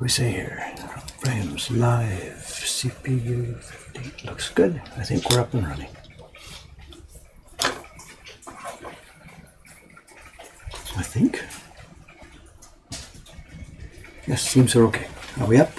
We say here, frames live, CPU 50, looks good. I think we're up and running. I think. Yes, seems we're okay. Are we up?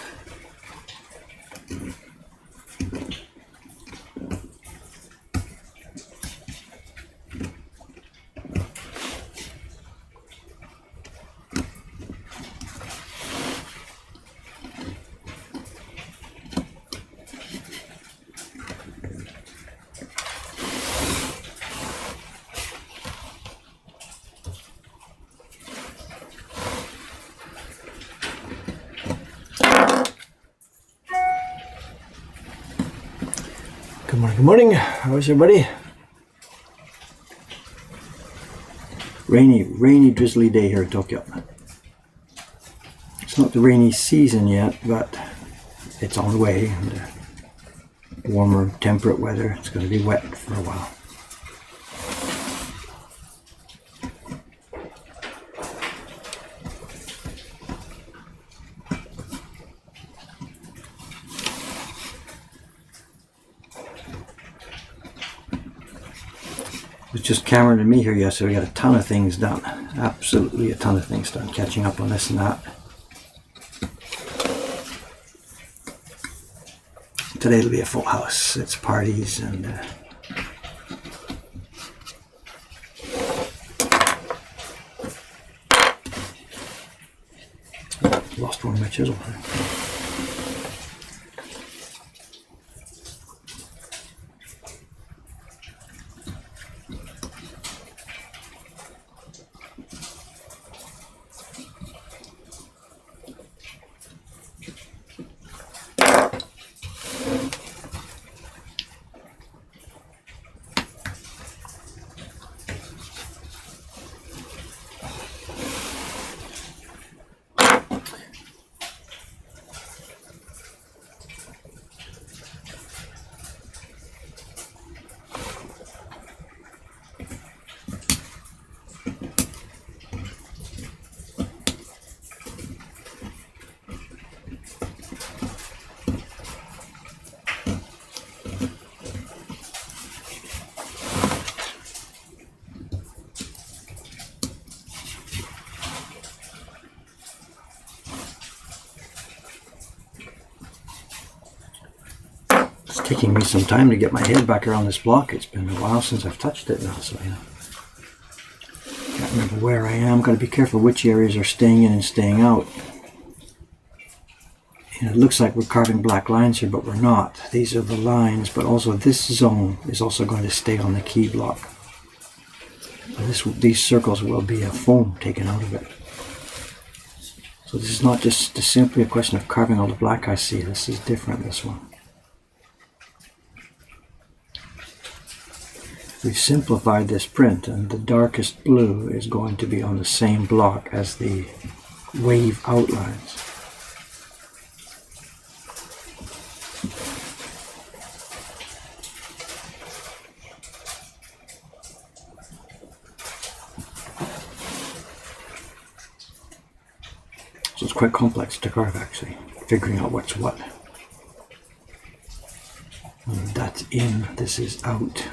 Good morning. How's everybody? Rainy, drizzly day here in Tokyo. It's not the rainy season yet, but it's on the way. And warmer, temperate weather. It's going to be wet for a while. It was just Cameron and me here yesterday. We got a ton of things done. Absolutely a ton of things done. Catching up on this and that. Today it'll be a full house. It's parties and lost one of my chisel. It's taking me some time to get my head back around this block. It's been a while since I've touched it now, so I can't remember where I am. Got to be careful which areas are staying in and staying out. It looks like we're carving black lines here, but we're not. These are the lines, but also this zone is also going to stay on the key block. These circles will be a foam taken out of it. So this is not just simply a question of carving all the black I see. This is different, this one. We've simplified this print, and the darkest blue is going to be on the same block as the wave outlines. So it's quite complex to carve, actually, figuring out what's what. And that's in, this is out.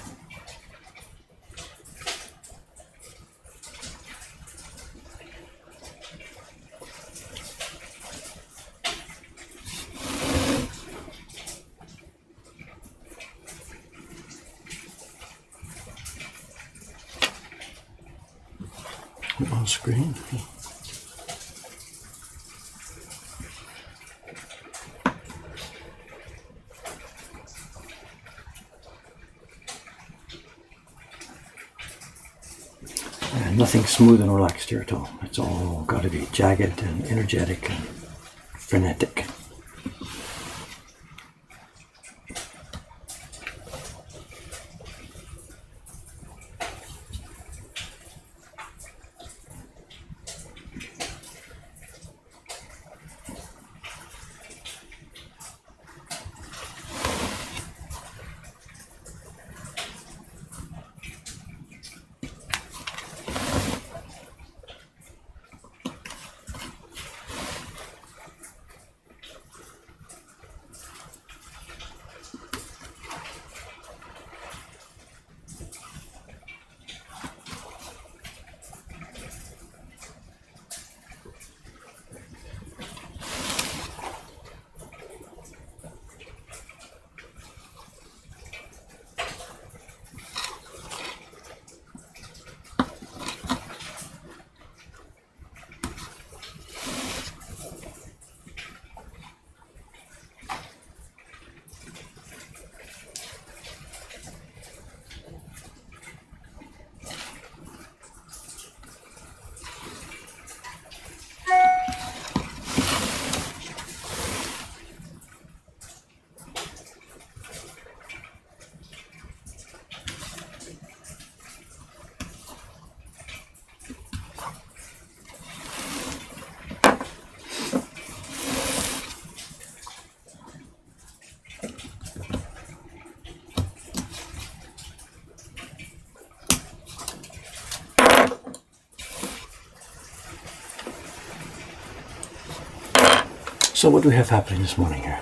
On screen. And nothing smooth and relaxed here at all. It's all got to be jagged and energetic and frenetic. So what do we have happening this morning here?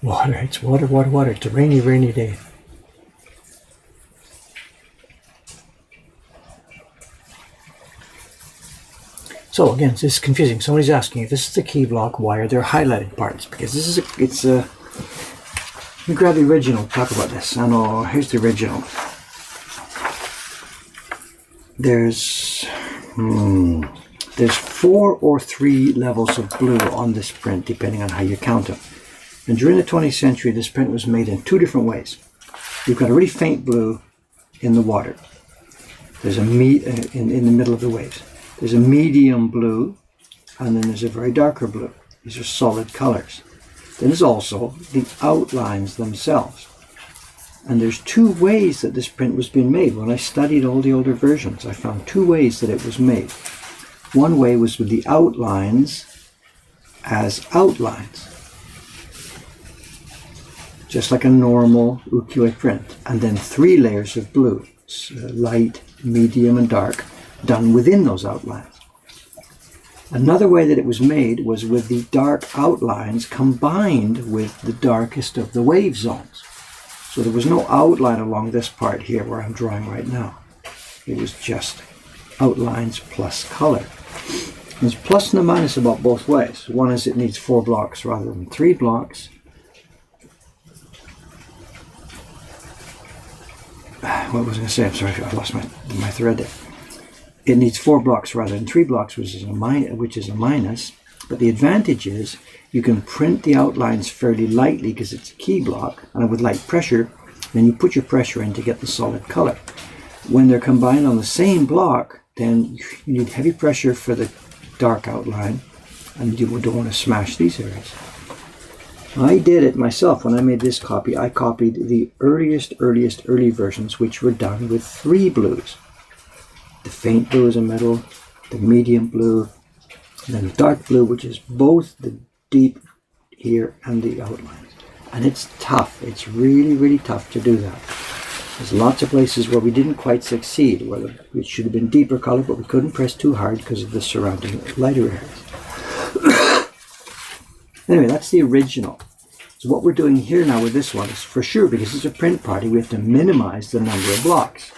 Water, it's water, water, water. It's a rainy, rainy day. So again, this is confusing. Somebody's asking if this is the key block, why are there highlighted parts? Because this is let me grab the original, talk about this. I know, here's the original. There's 4 or 3 levels of blue on this print, depending on how you count them. And during the 20th century, this print was made in 2 different ways. You've got a really faint blue in the water. There's a in the middle of the waves. There's a medium blue, and then there's a very darker blue. These are solid colors. Then there's also the outlines themselves. And there's 2 ways that this print was being made. When I studied all the older versions, I found 2 ways that it was made. One way was with the outlines as outlines, just like a normal ukiyo-e print. And then 3 layers of blue, light, medium, and dark, done within those outlines. Another way that it was made was with the dark outlines combined with the darkest of the wave zones. So there was no outline along this part here where I'm drawing right now. It was just outlines plus color. There's plus and a minus about both ways. One is it needs 4 blocks rather than 3 blocks. What was I going to say? I'm sorry, I lost my thread there. It needs 4 blocks rather than 3 blocks, which is a minus. But the advantage is you can print the outlines fairly lightly because it's a key block, and with light pressure, then you put your pressure in to get the solid color. When they're combined on the same block, then you need heavy pressure for the dark outline, and you don't want to smash these areas. I did it myself. When I made this copy, I copied the early versions, which were done with 3 blues. The faint blue is a middle, the medium blue, and then the dark blue, which is both the deep here and the outlines. And it's tough. It's really, really tough to do that. There's lots of places where we didn't quite succeed, where it should have been deeper color, but we couldn't press too hard because of the surrounding lighter areas. Anyway, that's the original. So what we're doing here now with this one is, for sure, because it's a print party, we have to minimize the number of blocks.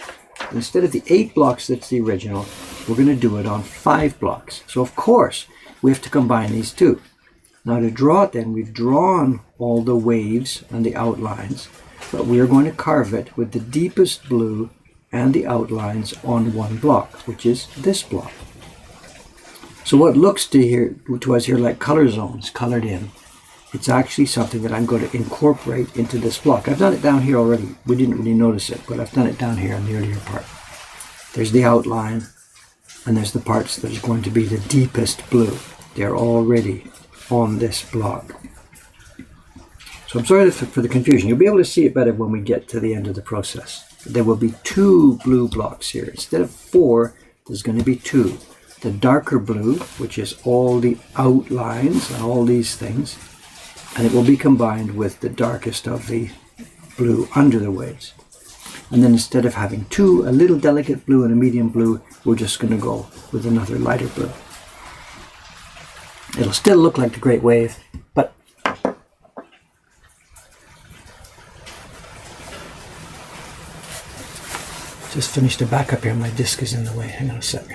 Instead of the 8 blocks that's the original, we're going to do it on 5 blocks. So of course, we have to combine these 2. Now to draw it then, we've drawn all the waves and the outlines, but we are going to carve it with the deepest blue and the outlines on 1 block, which is this block. So what looks to us here like color zones colored in, it's actually something that I'm going to incorporate into this block. I've done it down here already. We didn't really notice it, but I've done it down here in the earlier part. There's the outline, and there's the parts that are going to be the deepest blue. They're already on this block. So I'm sorry for the confusion. You'll be able to see it better when we get to the end of the process. There will be 2 blue blocks here. Instead of 4, there's going to be 2. The darker blue, which is all the outlines and all these things, and it will be combined with the darkest of the blue under the waves. And then instead of having 2, a little delicate blue and a medium blue, we're just going to go with another lighter blue. It'll still look like the Great Wave, but just finished the backup here. My disc is in the way. Hang on a sec.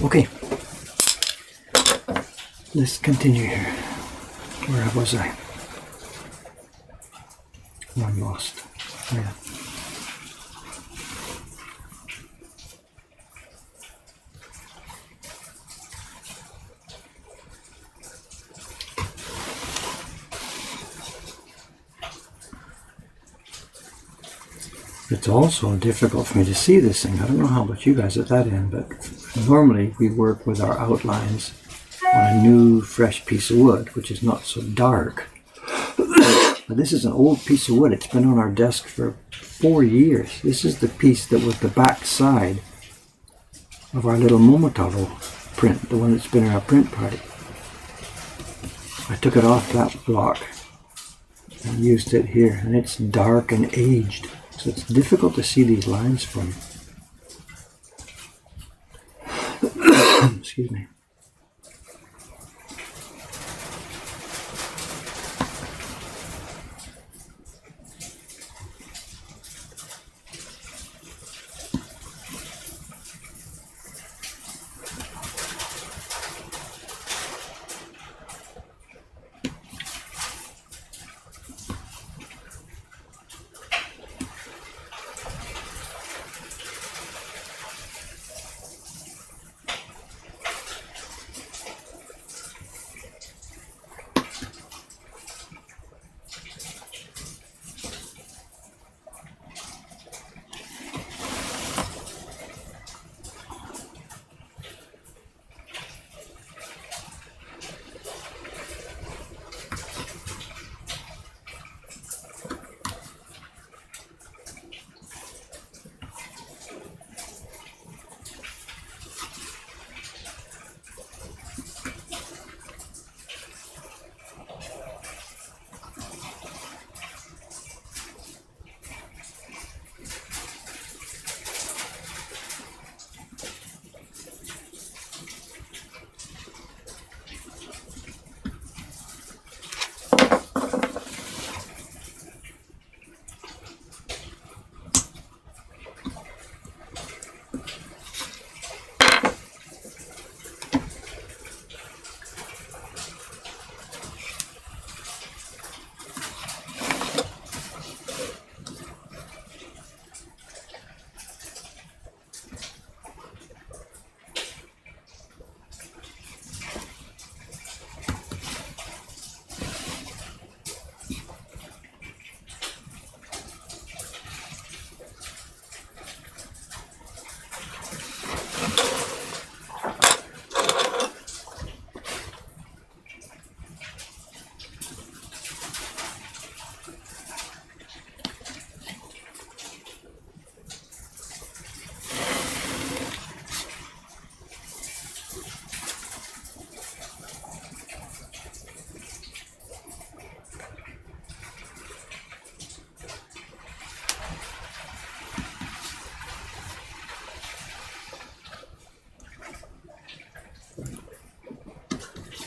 Okay. Let's continue here. Where was I? Oh, I'm lost. Yeah. It's also difficult for me to see this thing. I don't know how about you guys at that end, but normally we work with our outlines on a new, fresh piece of wood, which is not so dark. But this is an old piece of wood. It's been on our desk for 4 years. This is the piece that was the back side of our little Momotaro print, the one that's been in our print party. I took it off that block I used it here, and it's dark and aged, so it's difficult to see these lines for me. Excuse me.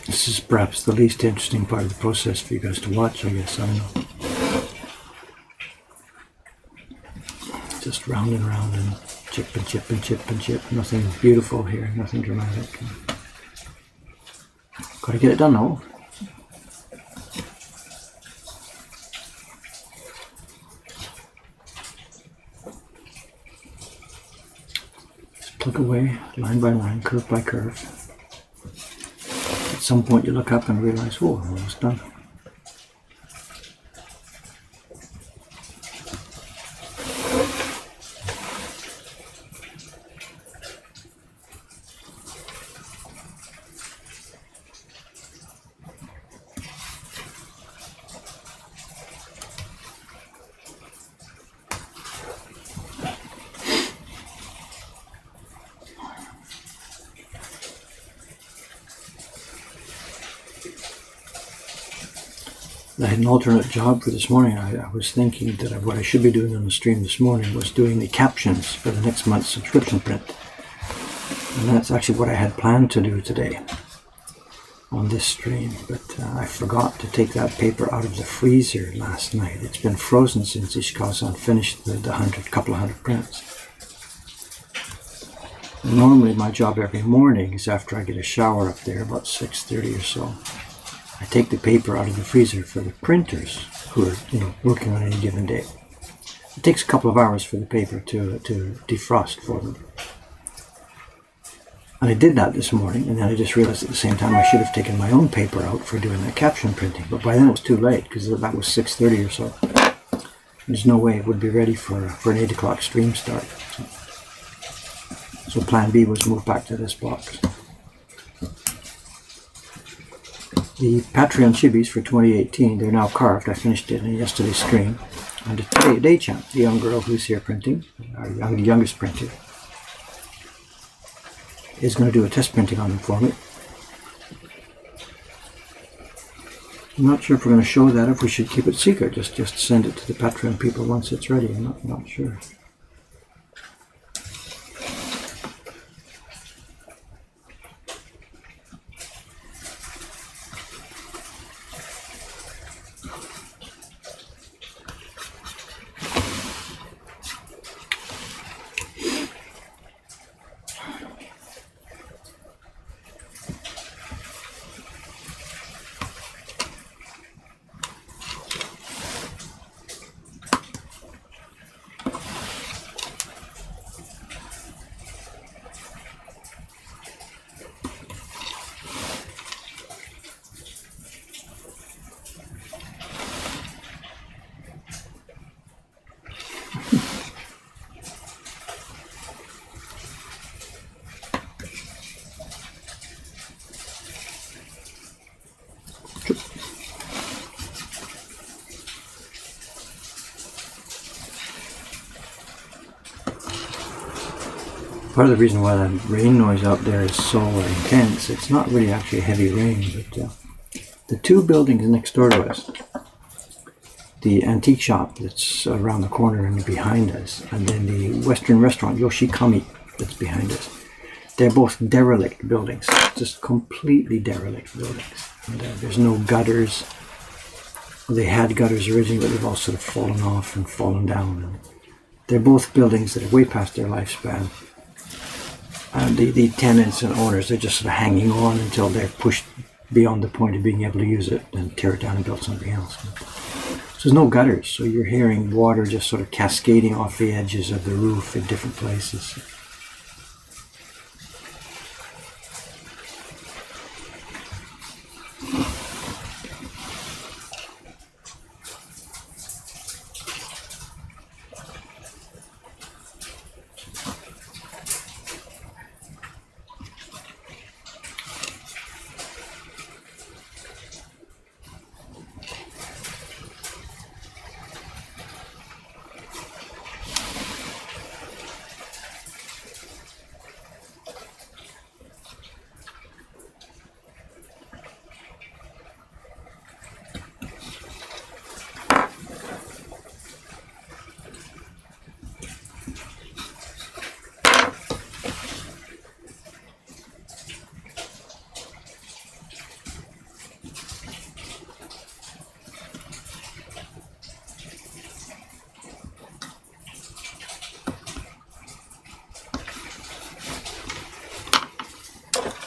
This is perhaps the least interesting part of the process for you guys to watch, I guess. I don't know. Just round and round and chip and chip and chip and chip. Nothing beautiful here, nothing dramatic. Gotta get it done though. Just plug away, line by line, curve by curve. At some point you look up and realize, oh, I'm almost done. I had an alternate job for this morning. I was thinking that what I should be doing on the stream this morning was doing the captions for the next month's subscription print. And that's actually what I had planned to do today on this stream. But I forgot to take that paper out of the freezer last night. It's been frozen since Ishikawa-san finished the couple of hundred prints. And normally my job every morning is after I get a shower up there, about 6:30 or so. I take the paper out of the freezer for the printers who are, working on any given day. It takes a couple of hours for the paper to defrost for them. And I did that this morning, and then I just realized at the same time I should have taken my own paper out for doing that caption printing. But by then it was too late, because that was 6:30 or so. There's no way it would be ready for an 8 o'clock stream start. So plan B was moved back to this box. The Patreon chibis for 2018, they're now carved. I finished it in yesterday's stream. And Day-chan, the young girl who's here printing, our youngest printer, is going to do a test printing on them for me. I'm not sure if we're going to show that, if we should keep it secret, just send it to the Patreon people once it's ready. I'm not sure. Part of the reason why that rain noise out there is so intense, it's not really actually heavy rain, but the two buildings next door to us, the antique shop that's around the corner and behind us, and then the Western restaurant, Yoshikami, that's behind us, they're both derelict buildings, just completely derelict buildings. And, there's no gutters. They had gutters originally, but they've all sort of fallen off and fallen down. And they're both buildings that are way past their lifespan. And the tenants and owners, they're just sort of hanging on until they're pushed beyond the point of being able to use it and tear it down and build something else. So there's no gutters, so you're hearing water just sort of cascading off the edges of the roof in different places.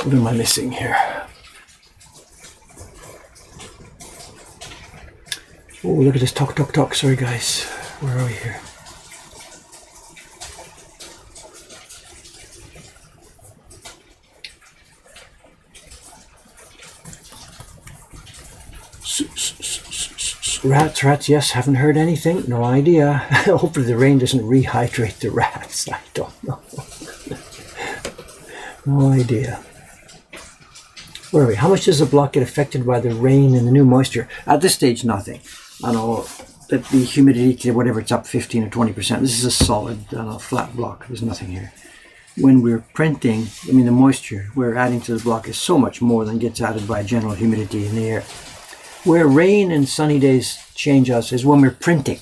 What am I missing here? Oh, look at this talk. Sorry, guys. Where are we here? Rats, yes, haven't heard anything. No idea. Hopefully the rain doesn't rehydrate the rats. I don't know. No idea. Where are we? How much does the block get affected by the rain and the new moisture? At this stage, nothing. I know that the humidity, whatever, it's up 15 or 20%. This is a solid, flat block. There's nothing here. When we're printing, I mean, the moisture we're adding to the block is so much more than gets added by general humidity in the air. Where rain and sunny days change us is when we're printing.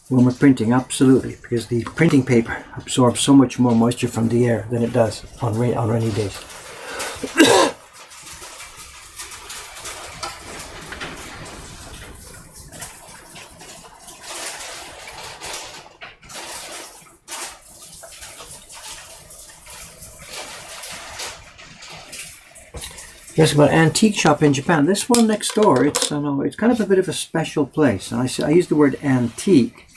When we're printing, absolutely, because the printing paper absorbs so much more moisture from the air than it does on rainy days. Yes, about antique shop in Japan. This one next door, it's kind of a bit of a special place. And I use the word antique.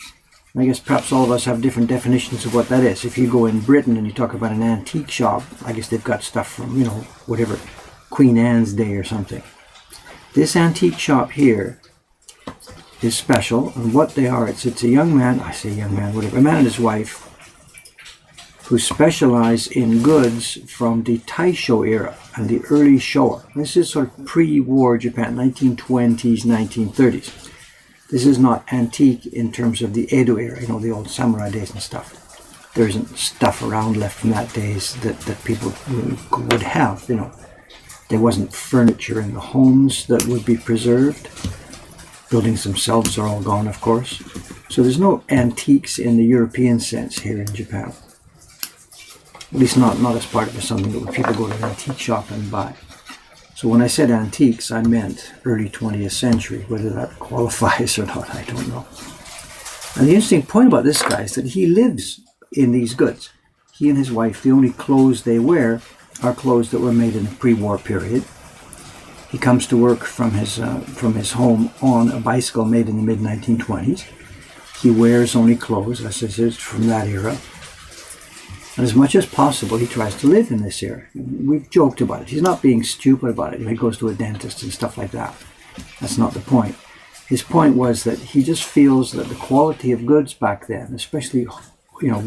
I guess perhaps all of us have different definitions of what that is. If you go in Britain and you talk about an antique shop, I guess they've got stuff from, whatever, Queen Anne's day or something. This antique shop here is special, and what they are, it's a young man, I say young man, whatever, a man and his wife who specialize in goods from the Taisho era and the early Showa. This is sort of pre-war Japan, 1920s, 1930s. This is not antique in terms of the Edo era, the old samurai days and stuff. There isn't stuff around left from that days that people would have, There wasn't furniture in the homes that would be preserved. Buildings themselves are all gone, of course. So there's no antiques in the European sense here in Japan. At least not as part of something that people go to an antique shop and buy. So when I said antiques, I meant early 20th century. Whether that qualifies or not, I don't know. And the interesting point about this guy is that he lives in these goods. He and his wife, the only clothes they wear are clothes that were made in the pre-war period. He comes to work from his home on a bicycle made in the mid-1920s. He wears only clothes, as I said, from that era. And as much as possible, he tries to live in this era. We've joked about it. He's not being stupid about it. He goes to a dentist and stuff like that. That's not the point. His point was that he just feels that the quality of goods back then, especially,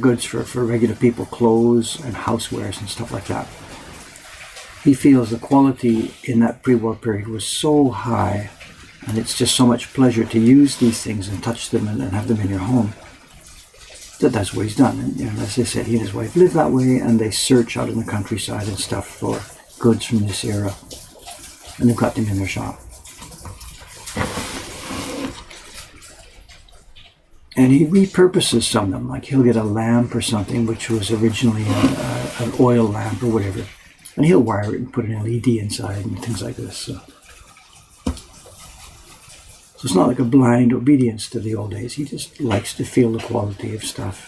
goods for regular people, clothes and housewares and stuff like that, he feels the quality in that pre-war period was so high, and it's just so much pleasure to use these things and touch them and have them in your home. That's what he's done. And as I said, he and his wife live that way, and they search out in the countryside and stuff for goods from this era, and they've got them in their shop. And he repurposes some of them, like he'll get a lamp or something which was originally an oil lamp or whatever, and he'll wire it and put an LED inside and things like this. So it's not like a blind obedience to the old days. He just likes to feel the quality of stuff.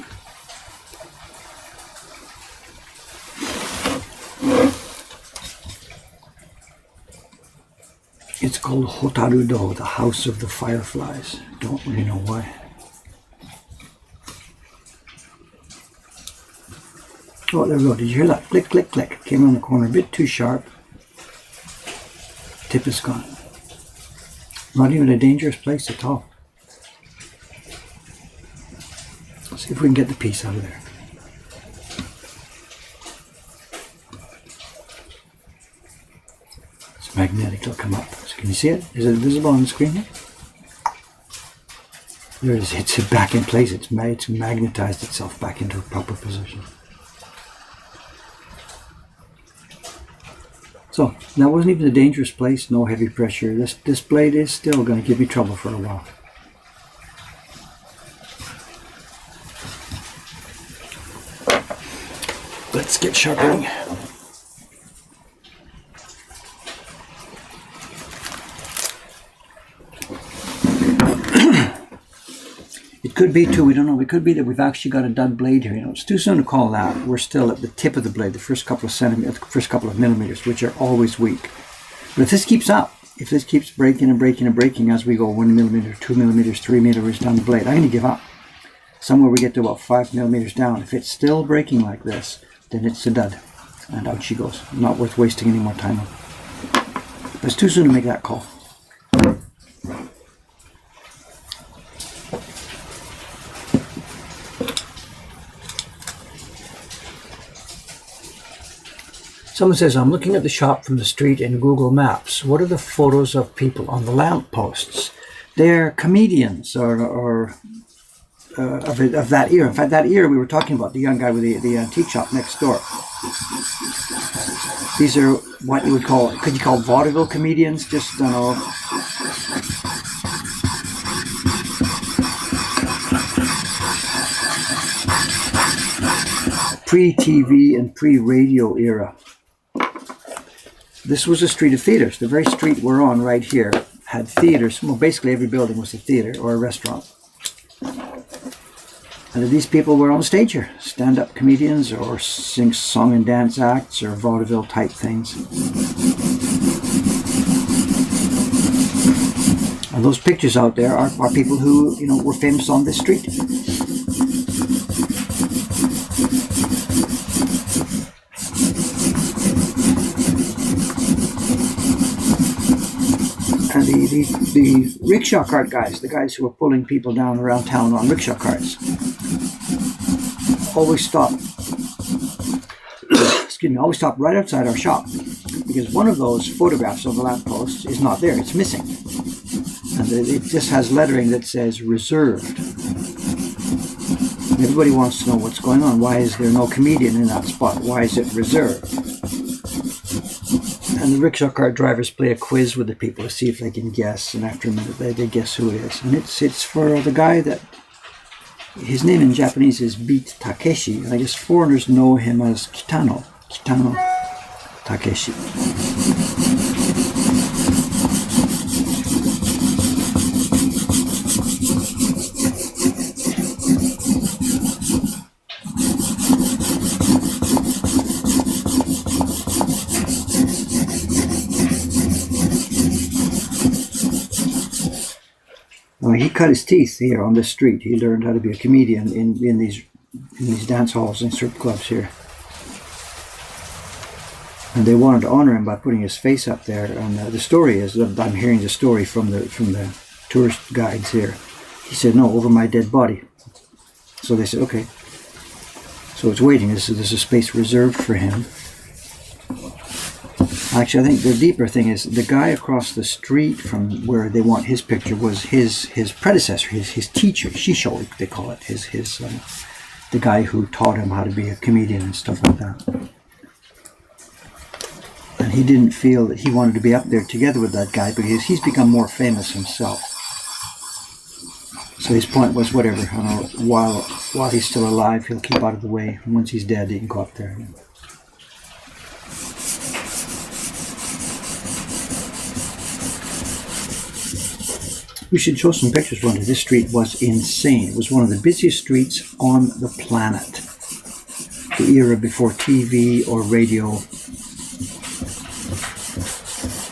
It's called Hotarudo, the House of the Fireflies. Don't really know why. Oh, there we go. Did you hear that? Click, click, click. Came around the corner a bit too sharp. Tip is gone. Not even a dangerous place at all. Let's see if we can get the piece out of there. It's magnetic. It'll come up. So can you see it? Is it visible on the screen here? There it is. It's back in place. It's magnetized itself back into a proper position. So, that wasn't even a dangerous place, no heavy pressure. This blade is still going to give me trouble for a while. Let's get sharpening. It could be too, we don't know, it could be that we've actually got a dud blade here. It's too soon to call that. We're still at the tip of the blade, the first couple of centimeters, the first couple of millimeters, which are always weak. But if this keeps up, if this keeps breaking and breaking and breaking as we go 1 millimeter, 2 millimeters, 3 millimeters down the blade, I'm going to give up. Somewhere we get to about 5 millimeters down. If it's still breaking like this, then it's a dud. And out she goes. Not worth wasting any more time on. But it's too soon to make that call. Someone says, I'm looking at the shop from the street in Google Maps. What are the photos of people on the lamp posts? They're comedians or of that era. In fact, that era we were talking about, the young guy with the antique shop next door. These are what you would call, could you call vaudeville comedians? Just, I don't know. Pre-TV and pre-radio era. This was a street of theaters. The very street we're on right here had theaters. Well, basically every building was a theater or a restaurant. And these people were on stage here. Stand-up comedians or sing song and dance acts or vaudeville type things. And those pictures out there are people who, were famous on this street. And the rickshaw cart guys, the guys who were pulling people down around town on rickshaw carts, always stop. Always stop right outside our shop, because one of those photographs of the lamppost is not there; it's missing, and it just has lettering that says "reserved." And everybody wants to know what's going on. Why is there no comedian in that spot? Why is it reserved? And And the rickshaw cart drivers play a quiz with the people to see if they can guess, and after a minute they guess who it is. And it's for the guy that, his name in Japanese is Beat Takeshi, and I guess foreigners know him as Kitano Takeshi. Well, he cut his teeth here on this street. He learned how to be a comedian in these dance halls and strip clubs here. And they wanted to honor him by putting his face up there. And the story is, I'm hearing the story from the tourist guides here. He said, no, over my dead body. So they said, okay. So it's waiting. There's a space reserved for him. Actually, I think the deeper thing is the guy across the street from where they want his picture was his predecessor, his teacher, Shisho, they call it, the guy who taught him how to be a comedian and stuff like that. And he didn't feel that he wanted to be up there together with that guy because he's become more famous himself. So his point was, whatever, I don't know, while he's still alive, he'll keep out of the way. And once he's dead, he can go up there. We should show some pictures one day. This street was insane. It was one of the busiest streets on the planet. The era before TV or radio.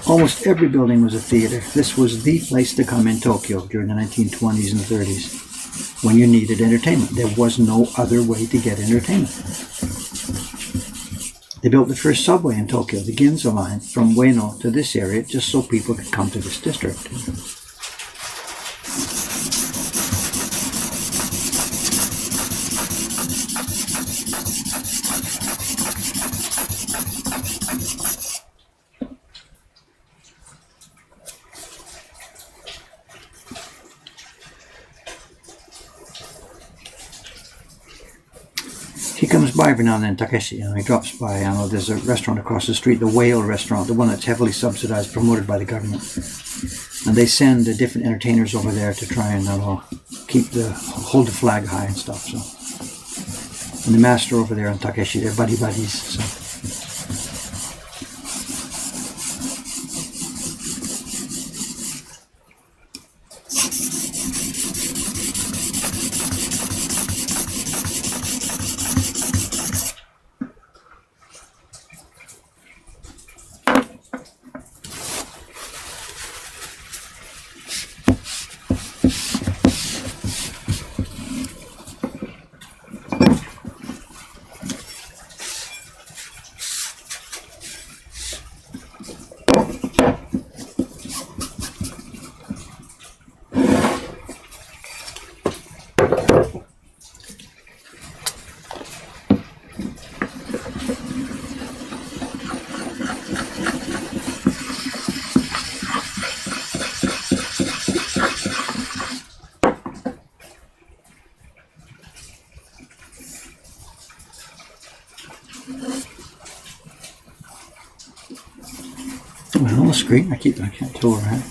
Almost every building was a theater. This was the place to come in Tokyo during the 1920s and 30s when you needed entertainment. There was no other way to get entertainment. They built the first subway in Tokyo, the Ginza line, from Ueno to this area, just so people could come to this district. He comes by every now and then, Takeshi, he drops by. There's a restaurant across the street, the Whale restaurant, the one that's heavily subsidized, promoted by the government. And they send different entertainers over there to try and hold the flag high and stuff. So, and the master over there and Takeshi, they're buddies. So. Well, on the screen, I can't tell where I'm at.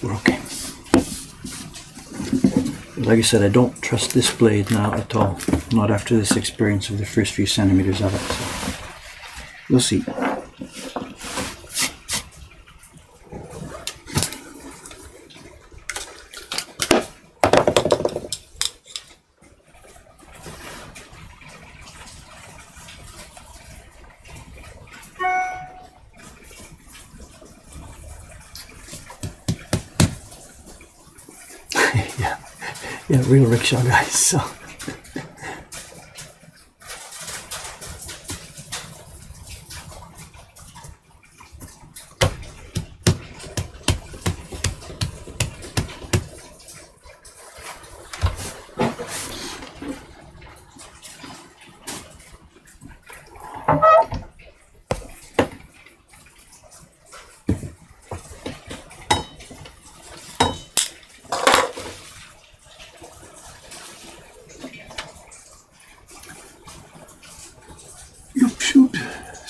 We're okay. Like I said, I don't trust this blade now at all. Not after this experience of the first few centimeters of it. So we'll see. Yeah, real rickshaw guys, so.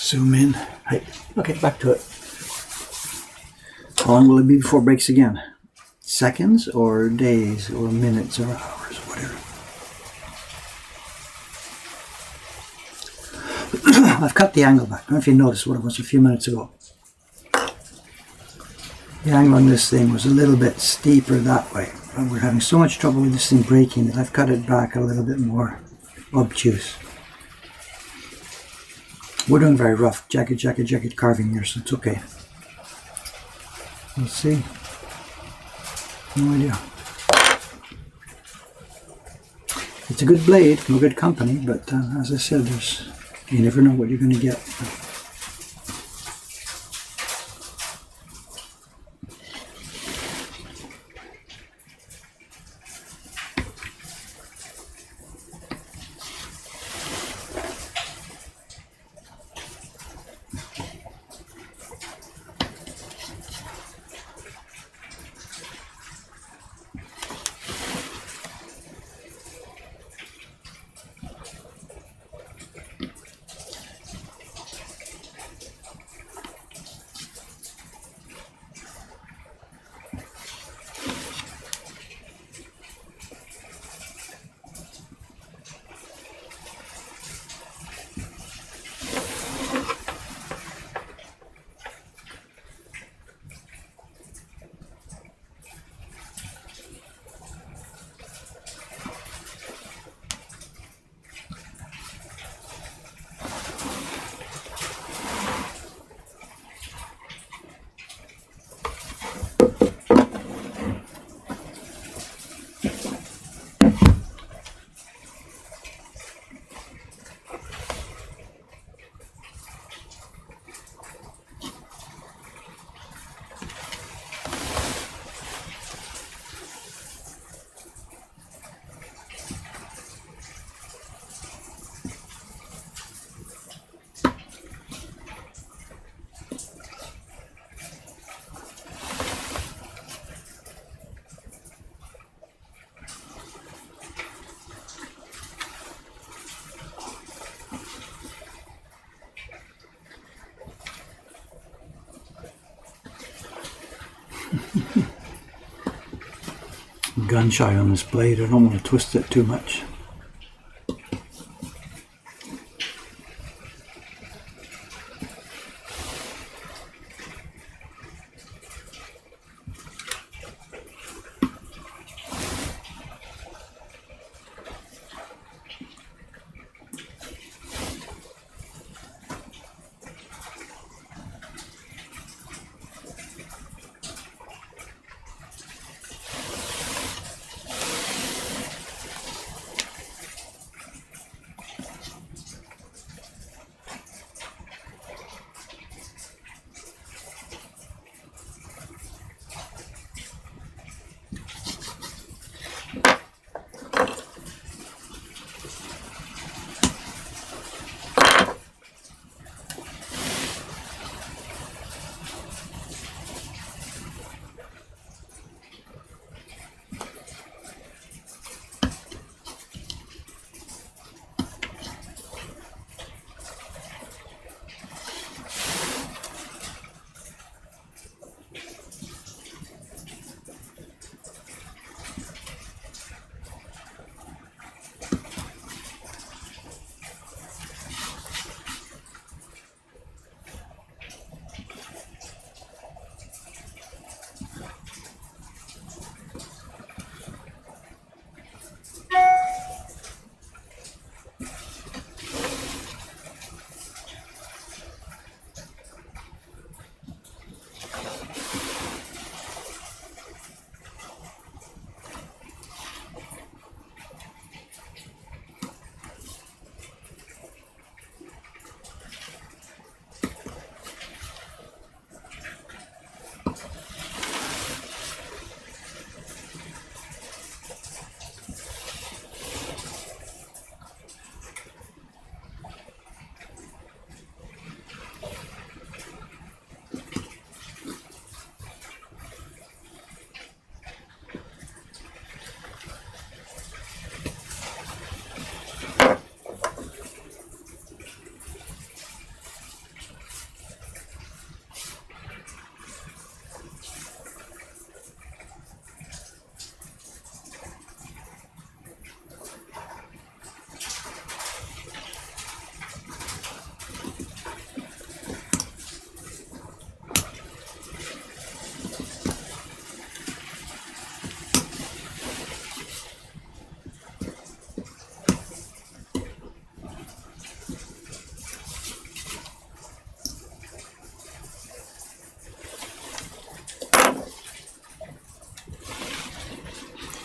Zoom in. Right. Okay, back to it. How long will it be before it breaks again? Seconds or days or minutes or hours, whatever. I've cut the angle back. I don't know if you noticed what it was a few minutes ago. The angle on this thing was a little bit steeper that way. But we're having so much trouble with this thing breaking that I've cut it back a little bit more obtuse. We're doing very rough jagged carving here, so it's okay. We'll see. No idea. It's a good blade from a good company, but as I said, you never know what you're going to get. I'm gun shy on this blade. I don't want to twist it too much.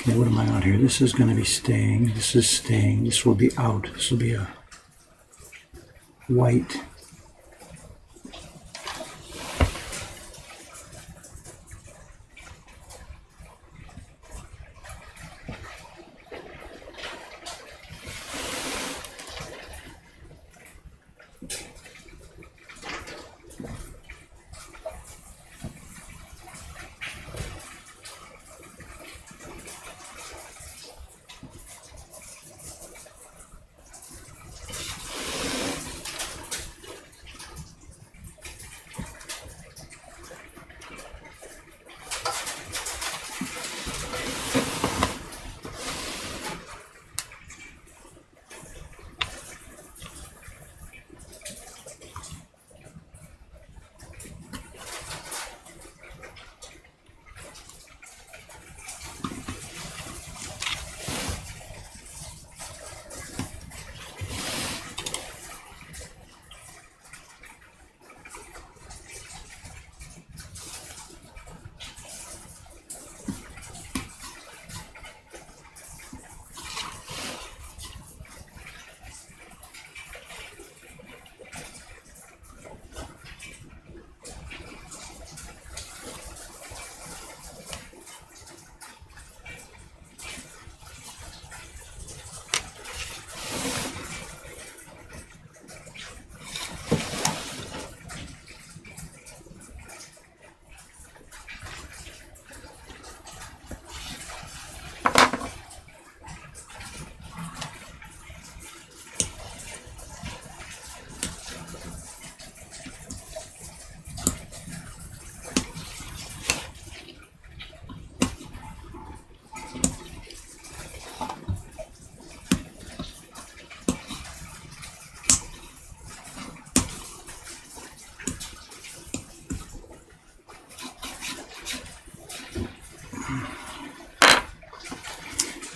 Okay, what am I on here? This is going to be staying. This is staying. This will be out. This will be a white.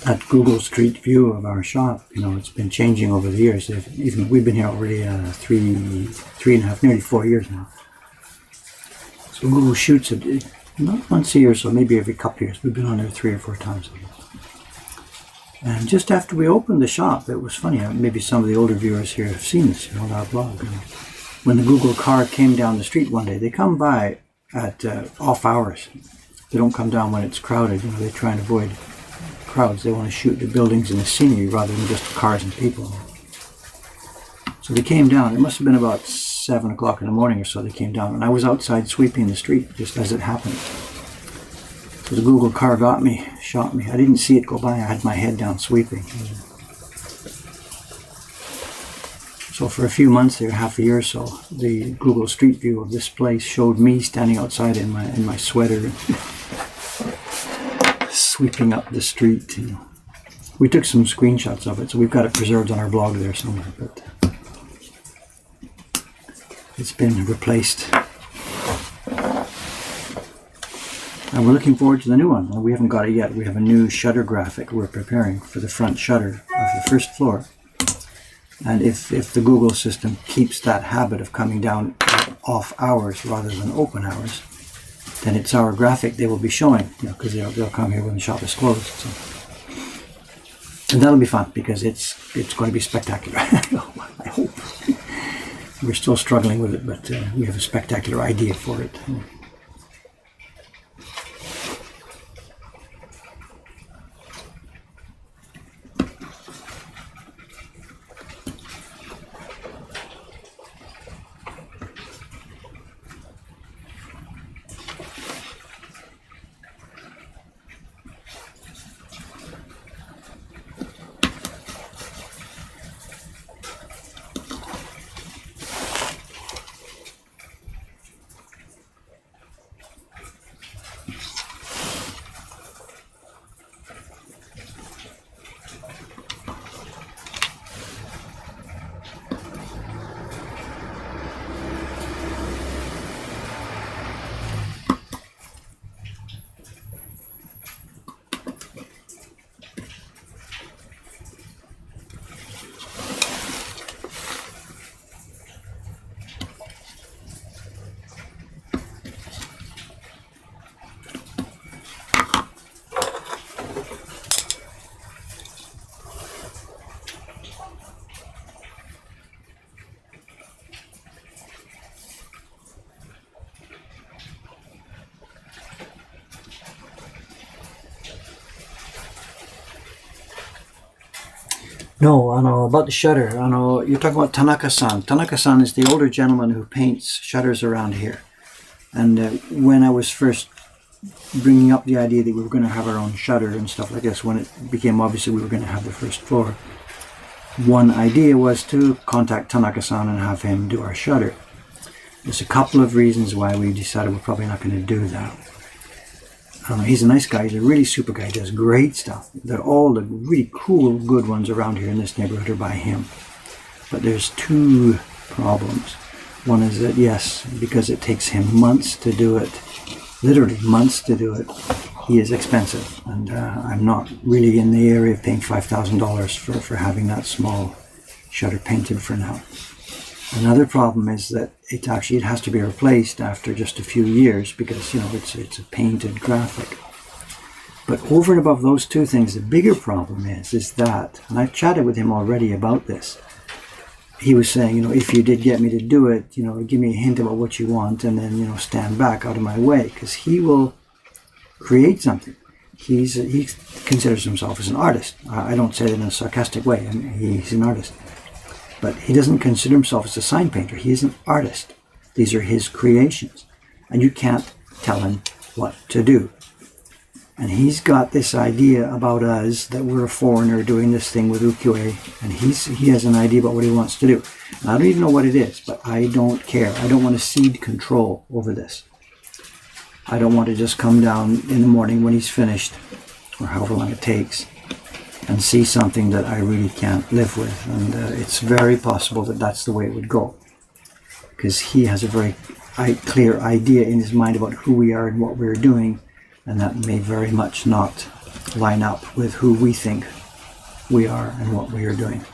That Google Street view of our shop, it's been changing over the years. Even we've been here already 3.5, nearly 4 years now. So Google shoots it not once a year, so maybe every couple of years. We've been on there 3 or 4 times. And just after we opened the shop, it was funny. Maybe some of the older viewers here have seen this on our blog. When the Google car came down the street one day, they come by at off hours. They don't come down when it's crowded. They try and avoid crowds. They want to shoot the buildings and the scenery rather than just cars and people. So they came down. It must have been about 7 o'clock in the morning or so they came down, and I was outside sweeping the street just as it happened. So the Google car got me, shot me. I didn't see it go by. I had my head down sweeping. So for a few months there, half a year or so, the Google Street view of this place showed me standing outside in my sweater sweeping up the street. We took some screenshots of it, so we've got it preserved on our blog there somewhere, but it's been replaced. And we're looking forward to the new one. Well, we haven't got it yet. We have a new shutter graphic we're preparing for the front shutter of the first floor. And if the Google system keeps that habit of coming down off hours rather than open hours, then it's our graphic they will be showing, because they'll come here when the shop is closed. So. And that'll be fun because it's going to be spectacular. I hope. We're still struggling with it, but we have a spectacular idea for it. No, I know about the shutter. I know you're talking about Tanaka-san. Tanaka-san is the older gentleman who paints shutters around here. And when I was first bringing up the idea that we were going to have our own shutter and stuff like this, when it became obvious that we were going to have the first floor, one idea was to contact Tanaka-san and have him do our shutter. There's a couple of reasons why we decided we're probably not going to do that. He's a nice guy. He's a really super guy. He does great stuff. All the really cool, good ones around here in this neighborhood are by him. But there's two problems. One is that, yes, because it takes him months to do it, literally months to do it, he is expensive. And I'm not really in the area of paying $5,000 for having that small shutter painted for now. Another problem is that it has to be replaced after just a few years because, it's a painted graphic. But over and above those two things, the bigger problem is that, and I've chatted with him already about this, he was saying, if you did get me to do it, give me a hint about what you want and then, stand back out of my way, because he will create something. He considers himself as an artist. I don't say that in a sarcastic way. I mean, he's an artist. But he doesn't consider himself as a sign painter. He is an artist. These are his creations. And you can't tell him what to do. And he's got this idea about us that we're a foreigner doing this thing with ukiyo-e. And he has an idea about what he wants to do. And I don't even know what it is, but I don't care. I don't want to cede control over this. I don't want to just come down in the morning when he's finished, or however long it takes, and see something that I really can't live with. And it's very possible that that's the way it would go. Because he has a very clear idea in his mind about who we are and what we're doing, and that may very much not line up with who we think we are and what we are doing.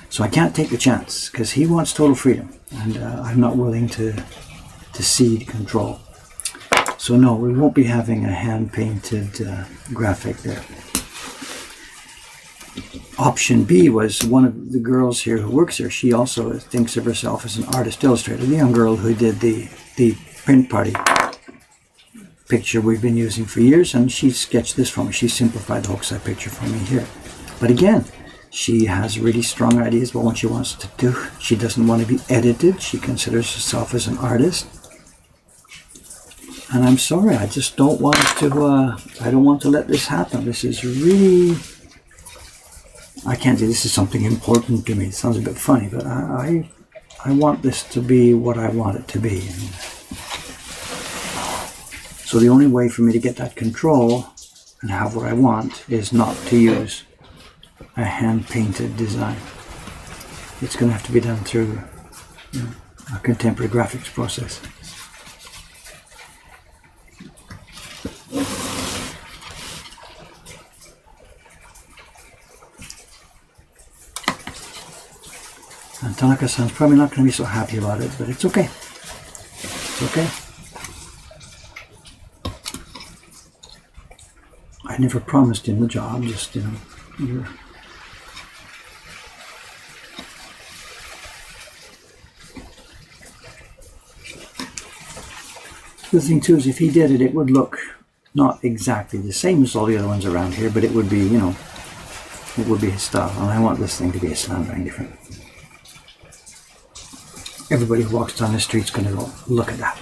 So I can't take the chance, because he wants total freedom, and I'm not willing to cede control. So no, we won't be having a hand-painted graphic there. Option B was one of the girls here who works here. She also thinks of herself as an artist illustrator. The young girl who did the print party picture we've been using for years, and she sketched this for me. She simplified the Hokusai picture for me here. But again, she has really strong ideas about what she wants to do. She doesn't want to be edited. She considers herself as an artist. And I'm sorry, I just don't want to, I don't want to let this happen. This is really, I can't say this is something important to me. It sounds a bit funny, but I want this to be what I want it to be. And so the only way for me to get that control and have what I want is not to use a hand-painted design. It's going to have to be done through a contemporary graphics process. And Tanaka-san's probably not going to be so happy about it, but it's okay. It's okay. I never promised him the job, just, you're... The thing too is if he did it, it would look not exactly the same as all the other ones around here, but it would be, it would be his style. And I want this thing to be a slam bang different. Everybody who walks down the street's going to go, look at that.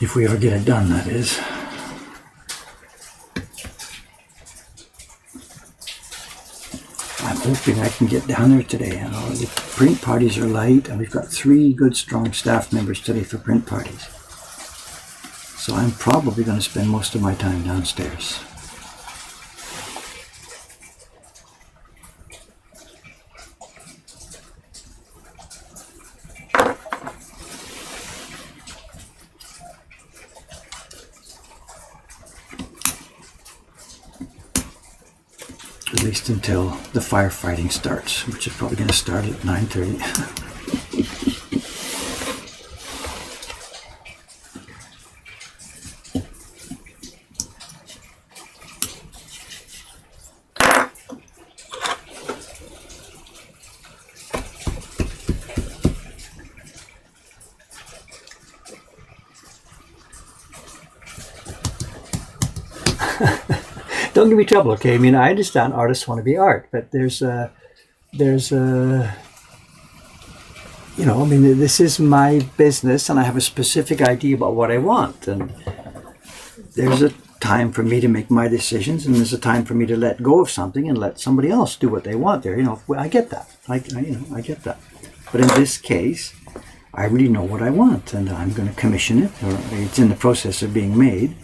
If we ever get it done, that is. I'm hoping I can get down there today. The print parties are light, and we've got 3 good, strong staff members today for print parties. So I'm probably going to spend most of my time downstairs. At least until the firefighting starts, which is probably going to start at 9:30. Don't give me trouble, okay? I mean, I understand artists want to be art, but there's you know, I mean, this is my business, and I have a specific idea about what I want, and there's a time for me to make my decisions, and there's a time for me to let go of something and let somebody else do what they want there. You know, I get that. I get that. But in this case, I really know what I want, and I'm going to commission it, or it's in the process of being made.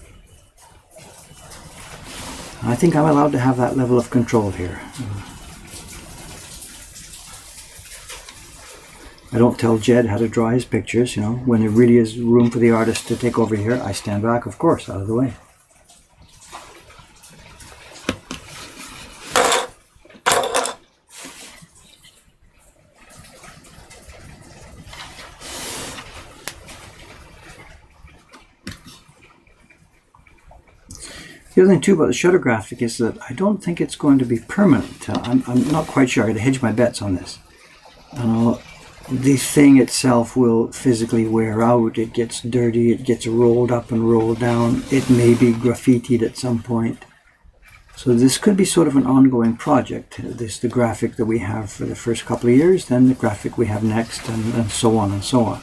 I think I'm allowed to have that level of control here. I don't tell Jed how to draw his pictures, you know. When there really is room for the artist to take over here, I stand back, of course, out of the way. The other thing too about the shutter graphic is that I don't think it's going to be permanent. I'm not quite sure. I got to hedge my bets on this. The thing itself will physically wear out. It gets dirty. It gets rolled up and rolled down. It may be graffitied at some point. So this could be sort of an ongoing project. The graphic that we have for the first couple of years, then the graphic we have next, and so on and so on.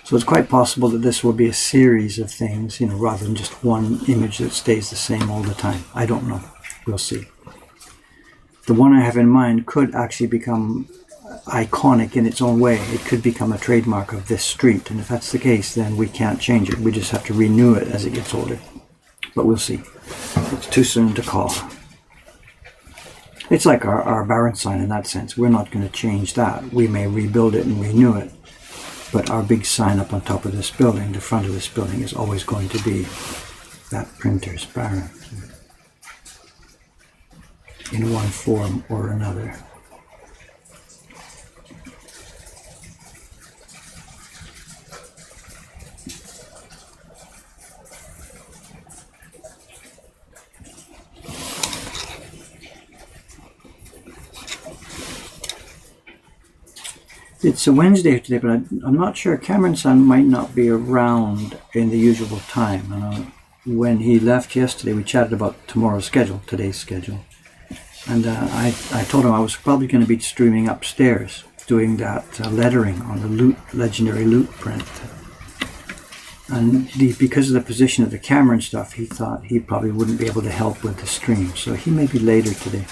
So it's quite possible that this will be a series of things, you know, rather than just one image that stays the same all the time. I don't know. We'll see. The one I have in mind could actually become iconic in its own way. It could become a trademark of this street, and if that's the case, then we can't change it. We just have to renew it as it gets older. But we'll see. It's too soon to call. It's like our Baron sign in that sense. We're not going to change that. We may rebuild it and renew it, but our big sign up on top of this building, the front of this building, is always going to be that printer's Baron in one form or another. It's a Wednesday today, but I'm not sure. Cameron's son might not be around in the usual time. When he left yesterday, we chatted about tomorrow's schedule, today's schedule. And I told him I was probably going to be streaming upstairs, doing that lettering on the legendary loot print. And because of the position of the camera and stuff, he thought he probably wouldn't be able to help with the stream. So he may be later today.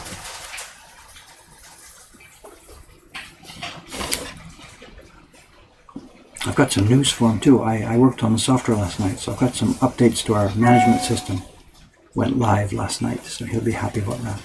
I've got some news for him too. I worked on the software last night, so I've got some updates to our management system. Went live last night, so he'll be happy about that.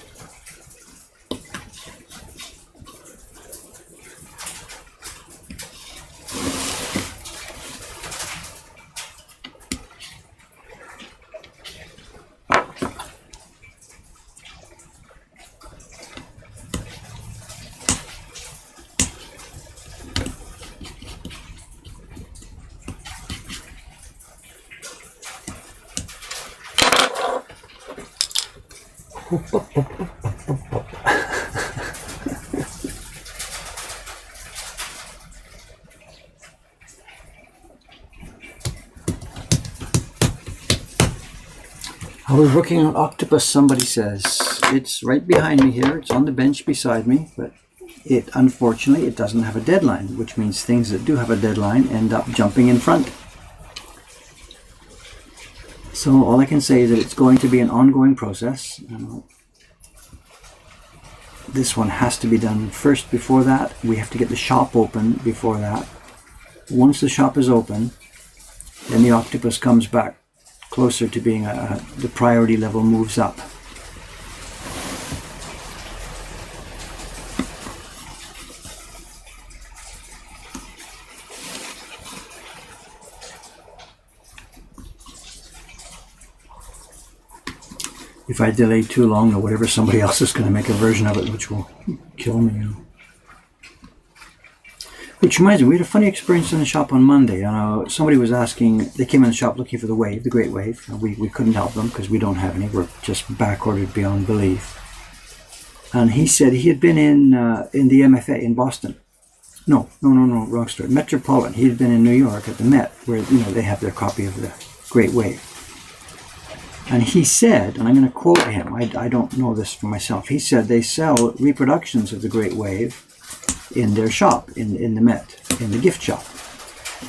I was working on octopus, somebody says. It's right behind me here. It's on the bench beside me, but unfortunately it doesn't have a deadline, which means things that do have a deadline end up jumping in front. So all I can say is that it's going to be an ongoing process. This one has to be done first. Before that, we have to get the shop open before that. Once the shop is open, then the octopus comes back closer to being the priority level moves up. If I delay too long or whatever, somebody else is going to make a version of it which will kill me. You know. Which reminds me, we had a funny experience in the shop on Monday. Somebody was asking, they came in the shop looking for the wave, the Great Wave. We couldn't help them because we don't have any. We're just back ordered beyond belief. And he said he had been in the MFA in Boston. No, wrong story. Metropolitan. He had been in New York at the Met, where they have their copy of the Great Wave. And he said, and I'm going to quote him, I don't know this for myself, he said they sell reproductions of the Great Wave in their shop, in the Met, in the gift shop.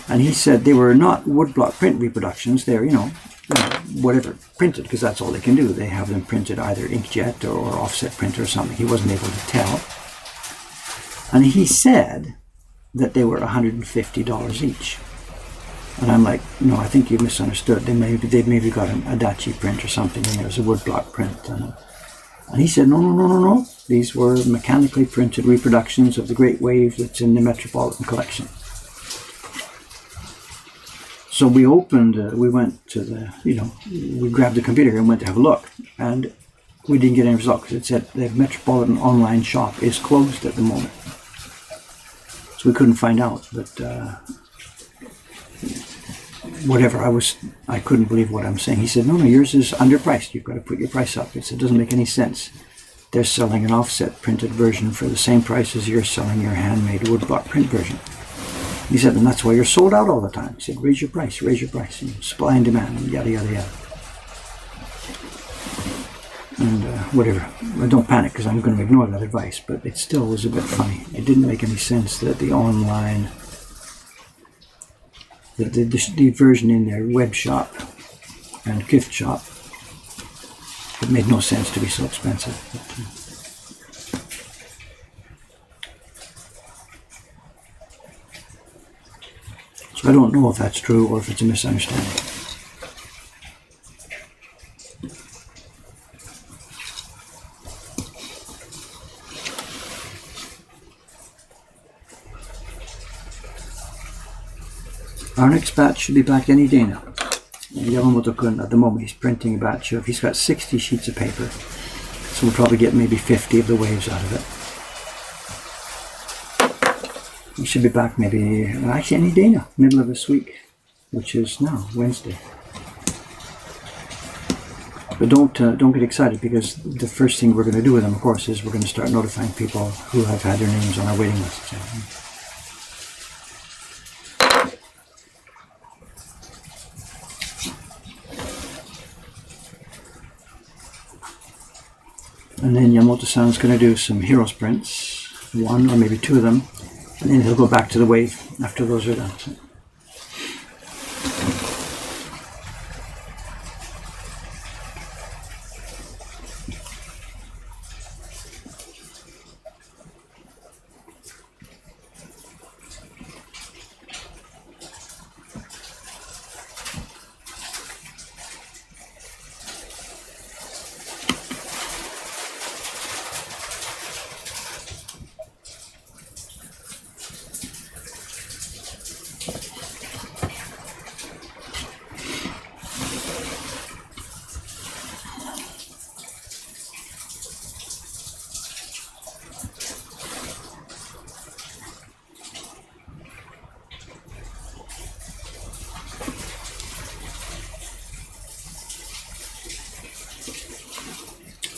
And he said they were not woodblock print reproductions, they're, whatever, printed, because that's all they can do. They have them printed either inkjet or offset print or something. He wasn't able to tell. And he said that they were $150 each. And I'm like, no, I think you misunderstood. They maybe got an Adachi print or something, and there was a woodblock print. And he said, no. These were mechanically printed reproductions of the Great Wave that's in the Metropolitan Collection. So we went to we grabbed the computer and went to have a look. And we didn't get any results because it said the Metropolitan online shop is closed at the moment. So we couldn't find out, but whatever, I couldn't believe what I'm saying. He said, no, yours is underpriced. You've got to put your price up. He said, it doesn't make any sense. They're selling an offset printed version for the same price as you're selling your handmade woodblock print version. He said, and that's why you're sold out all the time. He said, raise your price, supply and demand, and yada, yada, yada. And whatever. Don't panic, because I'm going to ignore that advice, but it still was a bit funny. It didn't make any sense that the online, the version in their web shop and gift shop, it made no sense to be so expensive. So I don't know if that's true or if it's a misunderstanding. Our next batch should be back any day now. Yamamoto-kun, at the moment, he's printing a batch of, he's got 60 sheets of paper. So we'll probably get maybe 50 of the waves out of it. We should be back maybe, actually any day now, middle of this week, which is now, Wednesday. But don't get excited, because the first thing we're going to do with them, of course, is we're going to start notifying people who have had their names on our waiting list. And then Yamamoto-san's going to do some hero sprints, one or maybe two of them, and then he'll go back to the wave after those are done.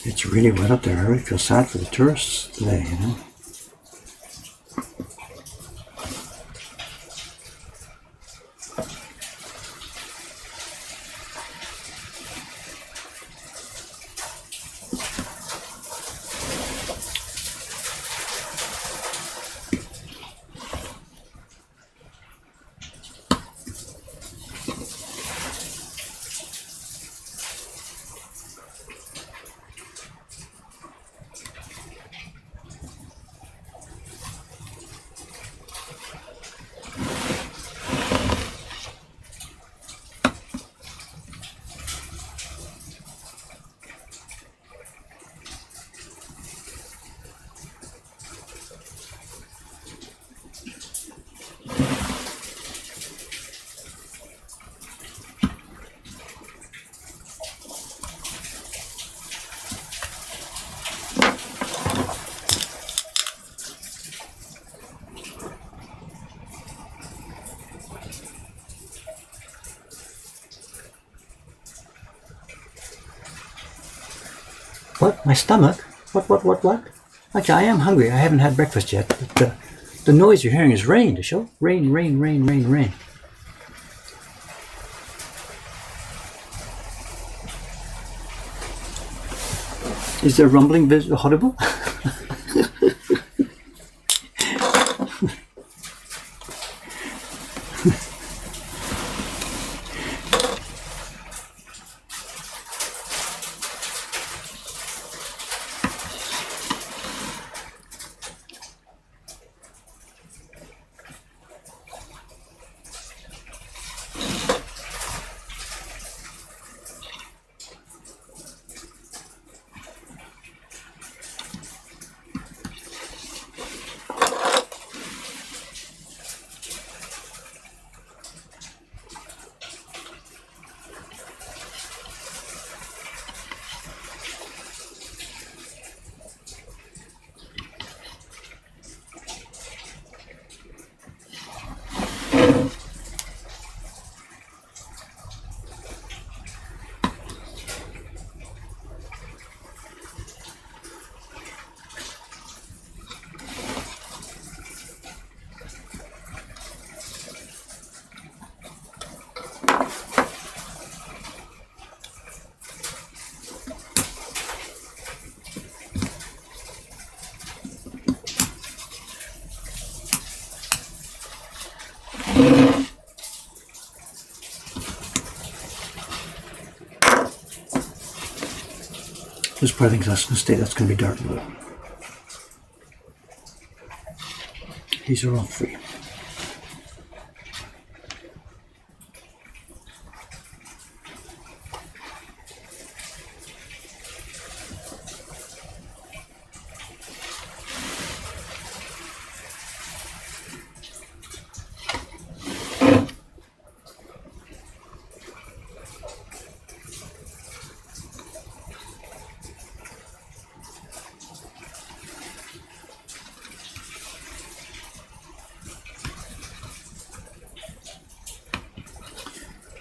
It's really wet up there. I really feel sad for the tourists today, you know. What? My stomach? What? Actually, I am hungry. I haven't had breakfast yet. But the noise you're hearing is rain, Desho. Rain. Is there rumbling audible? This part I think that's going to stay. That's going to be dark blue. These are all free.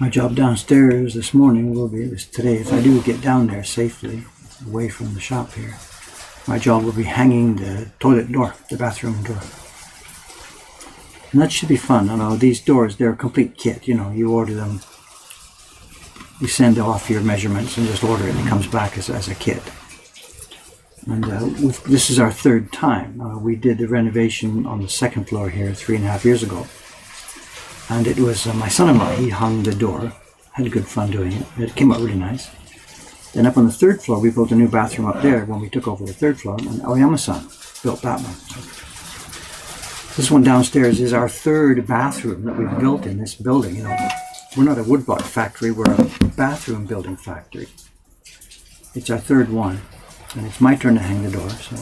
My job downstairs this morning will be, today, if I do get down there safely, away from the shop here, my job will be hanging the toilet door, the bathroom door. And that should be fun. I know these doors, they're a complete kit. You know, you order them, you send off your measurements and just order it, and it comes back as a kit. And this is our third time. We did the renovation on the second floor here 3.5 years ago. And it was my son-in-law, he hung the door, had good fun doing it. It came out really nice. Then up on the third floor, we built a new bathroom up there when we took over the third floor, and Aoyama-san built that one. So this one downstairs is our third bathroom that we've built in this building. You know, we're not a woodblock factory, we're a bathroom building factory. It's our third one, and it's my turn to hang the door, so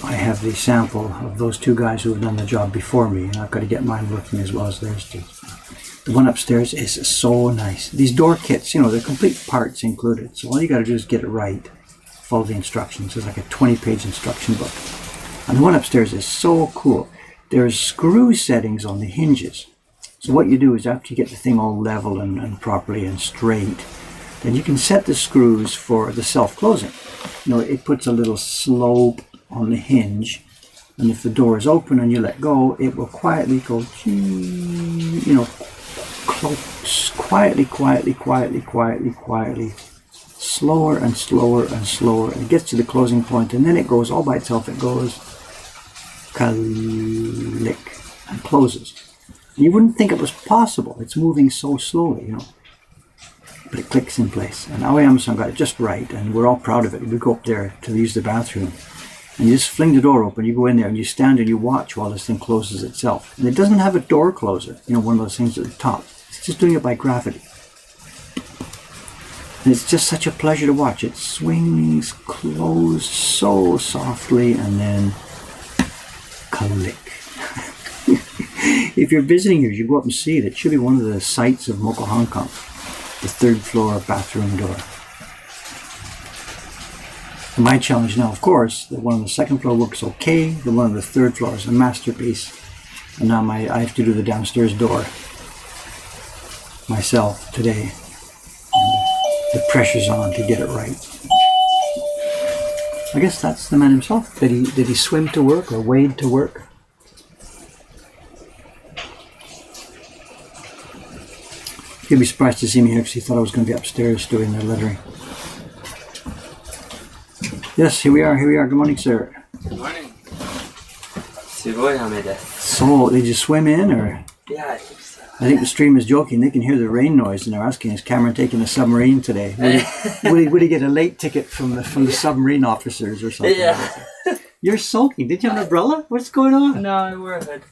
I have the sample of those two guys who have done the job before me, and I've got to get mine working as well as theirs do. The one upstairs is so nice. These door kits, you know, they're complete parts included, so all you got to do is get it right. Follow the instructions. It's like a 20-page instruction book. And the one upstairs is so cool. There's screw settings on the hinges. So what you do is after you get the thing all level and properly and straight, then you can set the screws for the self-closing. You know, it puts a little slope on the hinge, and if the door is open and you let go, it will quietly go, you know, quietly, slower and slower and slower, and it gets to the closing point, and then it goes all by itself. It goes click and closes. And you wouldn't think it was possible. It's moving so slowly, you know, but it clicks in place. And Aoyama-san got it just right, and we're all proud of it. We go up there to use the bathroom, and you just fling the door open, you go in there and you stand and you watch while this thing closes itself. And it doesn't have a door closer, you know, one of those things at the top. It's just doing it by gravity. And it's just such a pleasure to watch. It swings closed so softly and then click. If you're visiting here, you go up and see it. It should be one of the sights of Moko, Hong Kong. The third floor bathroom door. And my challenge now, of course, the one on the second floor looks okay. The one on the third floor is a masterpiece. And now I have to do the downstairs door myself today. And the pressure's on to get it right. I guess that's the man himself. Did he swim to work or wade to work? He'll be surprised to see me here because he thought I was going to be upstairs doing the lettering. Yes, here we are. Good morning, sir. Good morning. So, did you swim in, or? Yeah, I think so. I think the stream is joking. They can hear the rain noise, and they're asking, is Cameron taking a submarine today? Would he get a late ticket from the submarine officers or something? Yeah. You're soaking. Did you have an umbrella? What's going on? No, I wore a hood.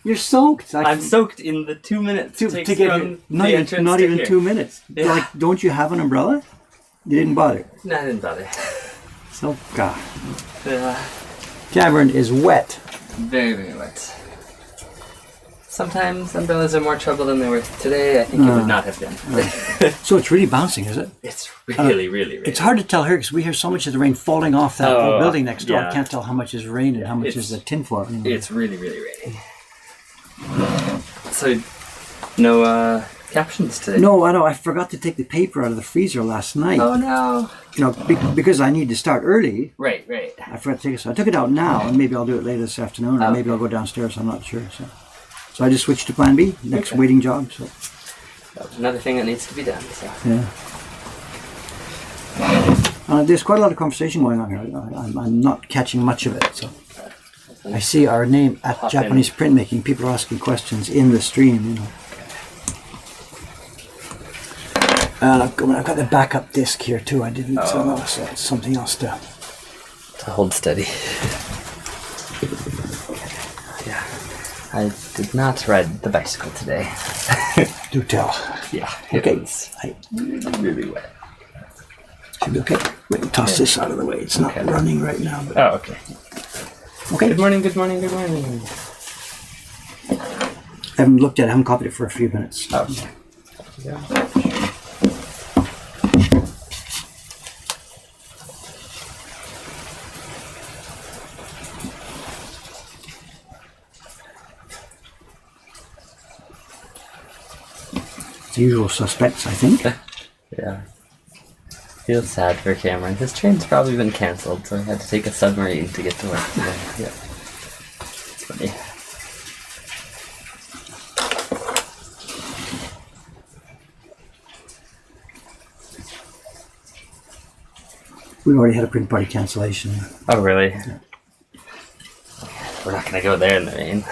You're soaked. I'm soaked in the 2 minutes to get here. Not even 2 minutes. Yeah. Like, don't you have an umbrella? You didn't bother? No, I didn't bother. So, God. Yeah. Cameron is wet. Very, very wet. Sometimes umbrellas are more trouble than they were today. I think it would not have been. So it's really bouncing, is it? It's really. It's hard to tell here because we hear so much of the rain falling off that old building next door. Yeah. I can't tell how much is rain and how much is the tinfoil. It's really rainy. So, no captions today? No, I know. I forgot to take the paper out of the freezer last night. Oh, no. Because I need to start early. Right. I forgot to take it. So I took it out now, and maybe I'll do it later this afternoon, or maybe I'll go downstairs. I'm not sure. So I just switched to Plan B, next waiting job. So another thing that needs to be done. So. Yeah. There's quite a lot of conversation going on here. I'm not catching much of it. So I see our name at Japanese Printmaking. People are asking questions in the stream. And I've got the backup disc here too. I didn't. So that's something else to hold steady. Yeah. I did not ride the bicycle today. Do tell. Yeah. Okay. It's really wet. Should be okay. Wait, toss this out of the way. It's not running right now. But... Oh, okay. Okay. Good morning. I haven't looked at it. I haven't copied it for a few minutes. Oh. Yeah. Usual suspects, I think. Yeah. Feels sad for Cameron. His train's probably been cancelled, so he had to take a submarine to get to work today. Yeah. It's funny. We already had a print party cancellation. Oh, really? Yeah. We're not going to go there in the rain.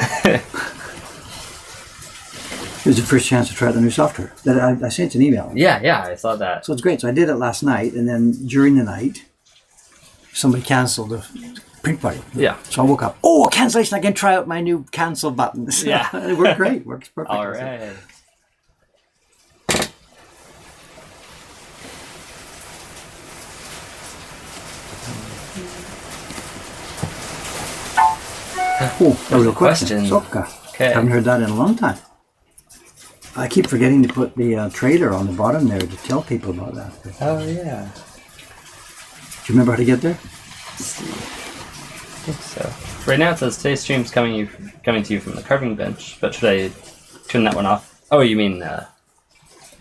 It was the first chance to try out the new software. That I sent an email. Yeah, I saw that. So it's great. So I did it last night, and then during the night, somebody canceled the print party. Yeah. So I woke up. Oh, cancellation! I can try out my new cancel buttons. Yeah. It worked great. Works perfect. All right. Oh, a real question. Sokka. Okay. Haven't heard that in a long time. I keep forgetting to put the trailer on the bottom there to tell people about that. Oh, yeah. Do you remember how to get there? Let's see. I think so. Right now it says today's stream's coming to you from the carving bench, but should I turn that one off? Oh, you mean Well,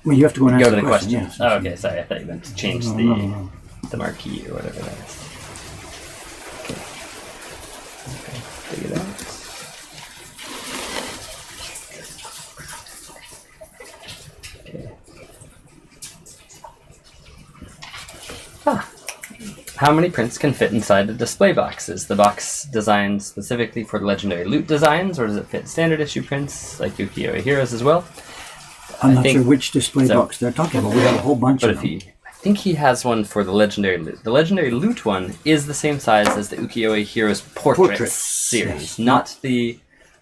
you have to go and go ask to the question. questions. Yes. Oh, okay, sorry. I thought you meant to change the marquee or whatever that is. Okay. Dig it out. How many prints can fit inside a display box? Is the box designed specifically for legendary loot designs, or does it fit standard issue prints like Ukiyo-e Heroes as well? I'm not sure which display box they're talking about. We have a whole bunch of them. I think he has one for the legendary loot. The legendary loot one is the same size as the Ukiyo-e Heroes Portraits series, yes. not the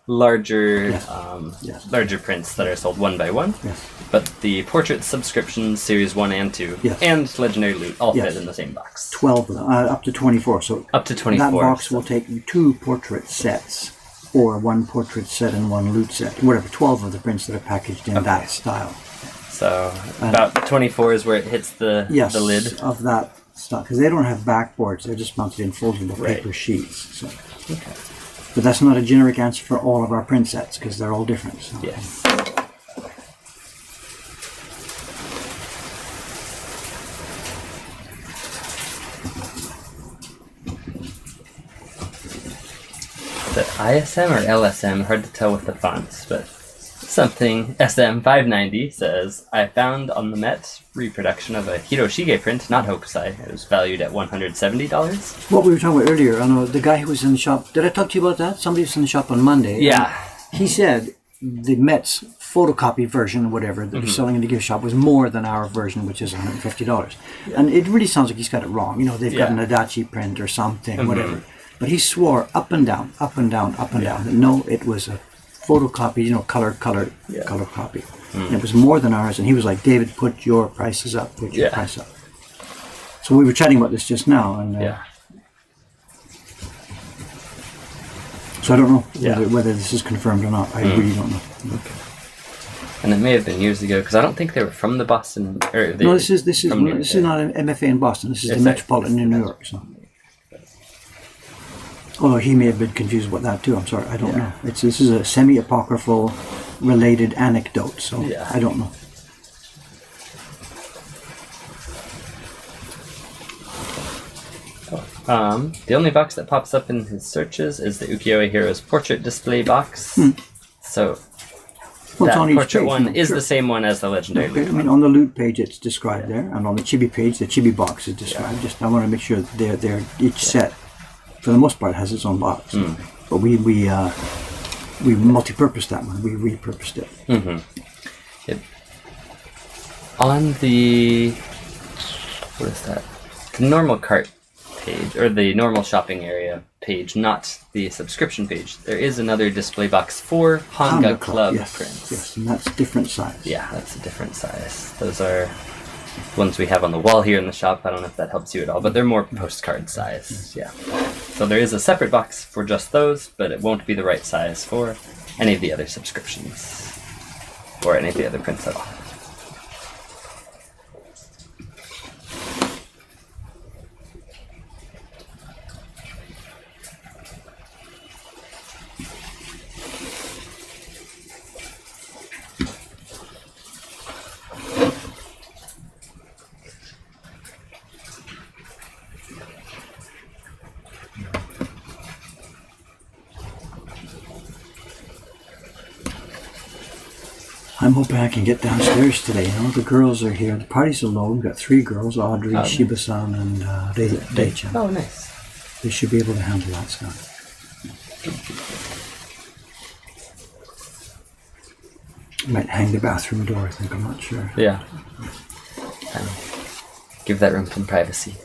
larger Yes. prints that are sold one by one. Yes. But the Portrait subscriptions, Series 1 and 2, and Legendary Loot all fit in the same box. 12 of them, up to 24. So up to 24. That box will take 2 portrait sets, or 1 portrait set and 1 loot set. Whatever, 12 of the prints that are packaged in that style. So about 24 is where it hits the lid? Of that stuff. Because they don't have backboards, they're just mounted in foldable paper sheets. So. Okay. But that's not a generic answer for all of our print sets, because they're all different. So. Yes. The ISM or LSM, hard to tell with the fonts, but Something SM590 says, I found on the Met reproduction of a Hiroshige print, not Hokusai. It was valued at $170. What we were talking about earlier, I know the guy who was in the shop, did I talk to you about that? Somebody was in the shop on Monday. Yeah. He said the Met's photocopy version, whatever, that they're selling in the gift shop was more than our version, which is $150. Yeah. And it really sounds like he's got it wrong. You know, they've got an Adachi print or something, whatever. But he swore up and down, up and down, up and down, that no, it was a photocopy, you know, color copy. And it was more than ours, and he was like, David, put your prices up, put your price up. So we were chatting about this just now, and so I don't know whether this is confirmed or not. I really don't know. Okay. And it may have been years ago, because I don't think they were from the Boston. No, this is not an MFA in Boston. This is the Metropolitan in New York. So. Although he may have been confused about that too. I'm sorry, I don't know. This is a semi-apocryphal related anecdote, so I don't know. The only box that pops up in his searches is the Ukiyo-e Hero's portrait display box. So that portrait one is the same one as the legendary loot. I mean, on the loot page it's described there, and on the chibi page, the chibi box is described. Just I want to make sure that they're each set, for the most part, has its own box. But we multi-purposed that one. We repurposed it. On the what is that? The normal cart page, or the normal shopping area page, not the subscription page, there is another display box for Hanga Club prints. Yes, and that's different size. Yeah, that's a different size. Those are ones we have on the wall here in the shop. I don't know if that helps you at all, but they're more postcard size. Yeah. So there is a separate box for just those, but it won't be the right size for any of the other subscriptions or any of the other prints at all. I'm hoping I can get downstairs today. You know, the girls are here. The party's alone. We've got 3 girls, Audrey, Shiba-san, and Dei-chan. Oh, nice. They should be able to handle that stuff. Might hang the bathroom door, I think. I'm not sure. Yeah. Give that room some privacy.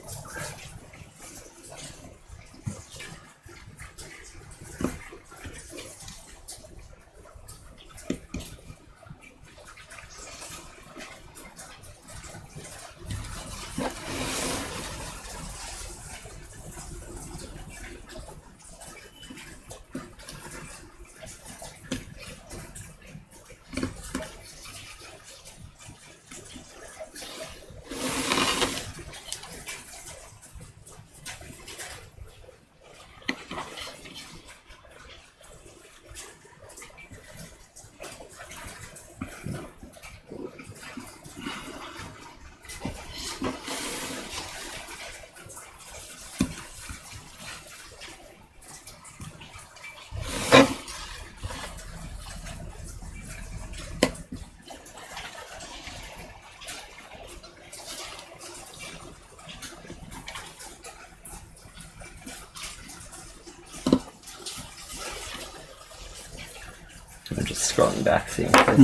I'm just scrolling back, seeing if there's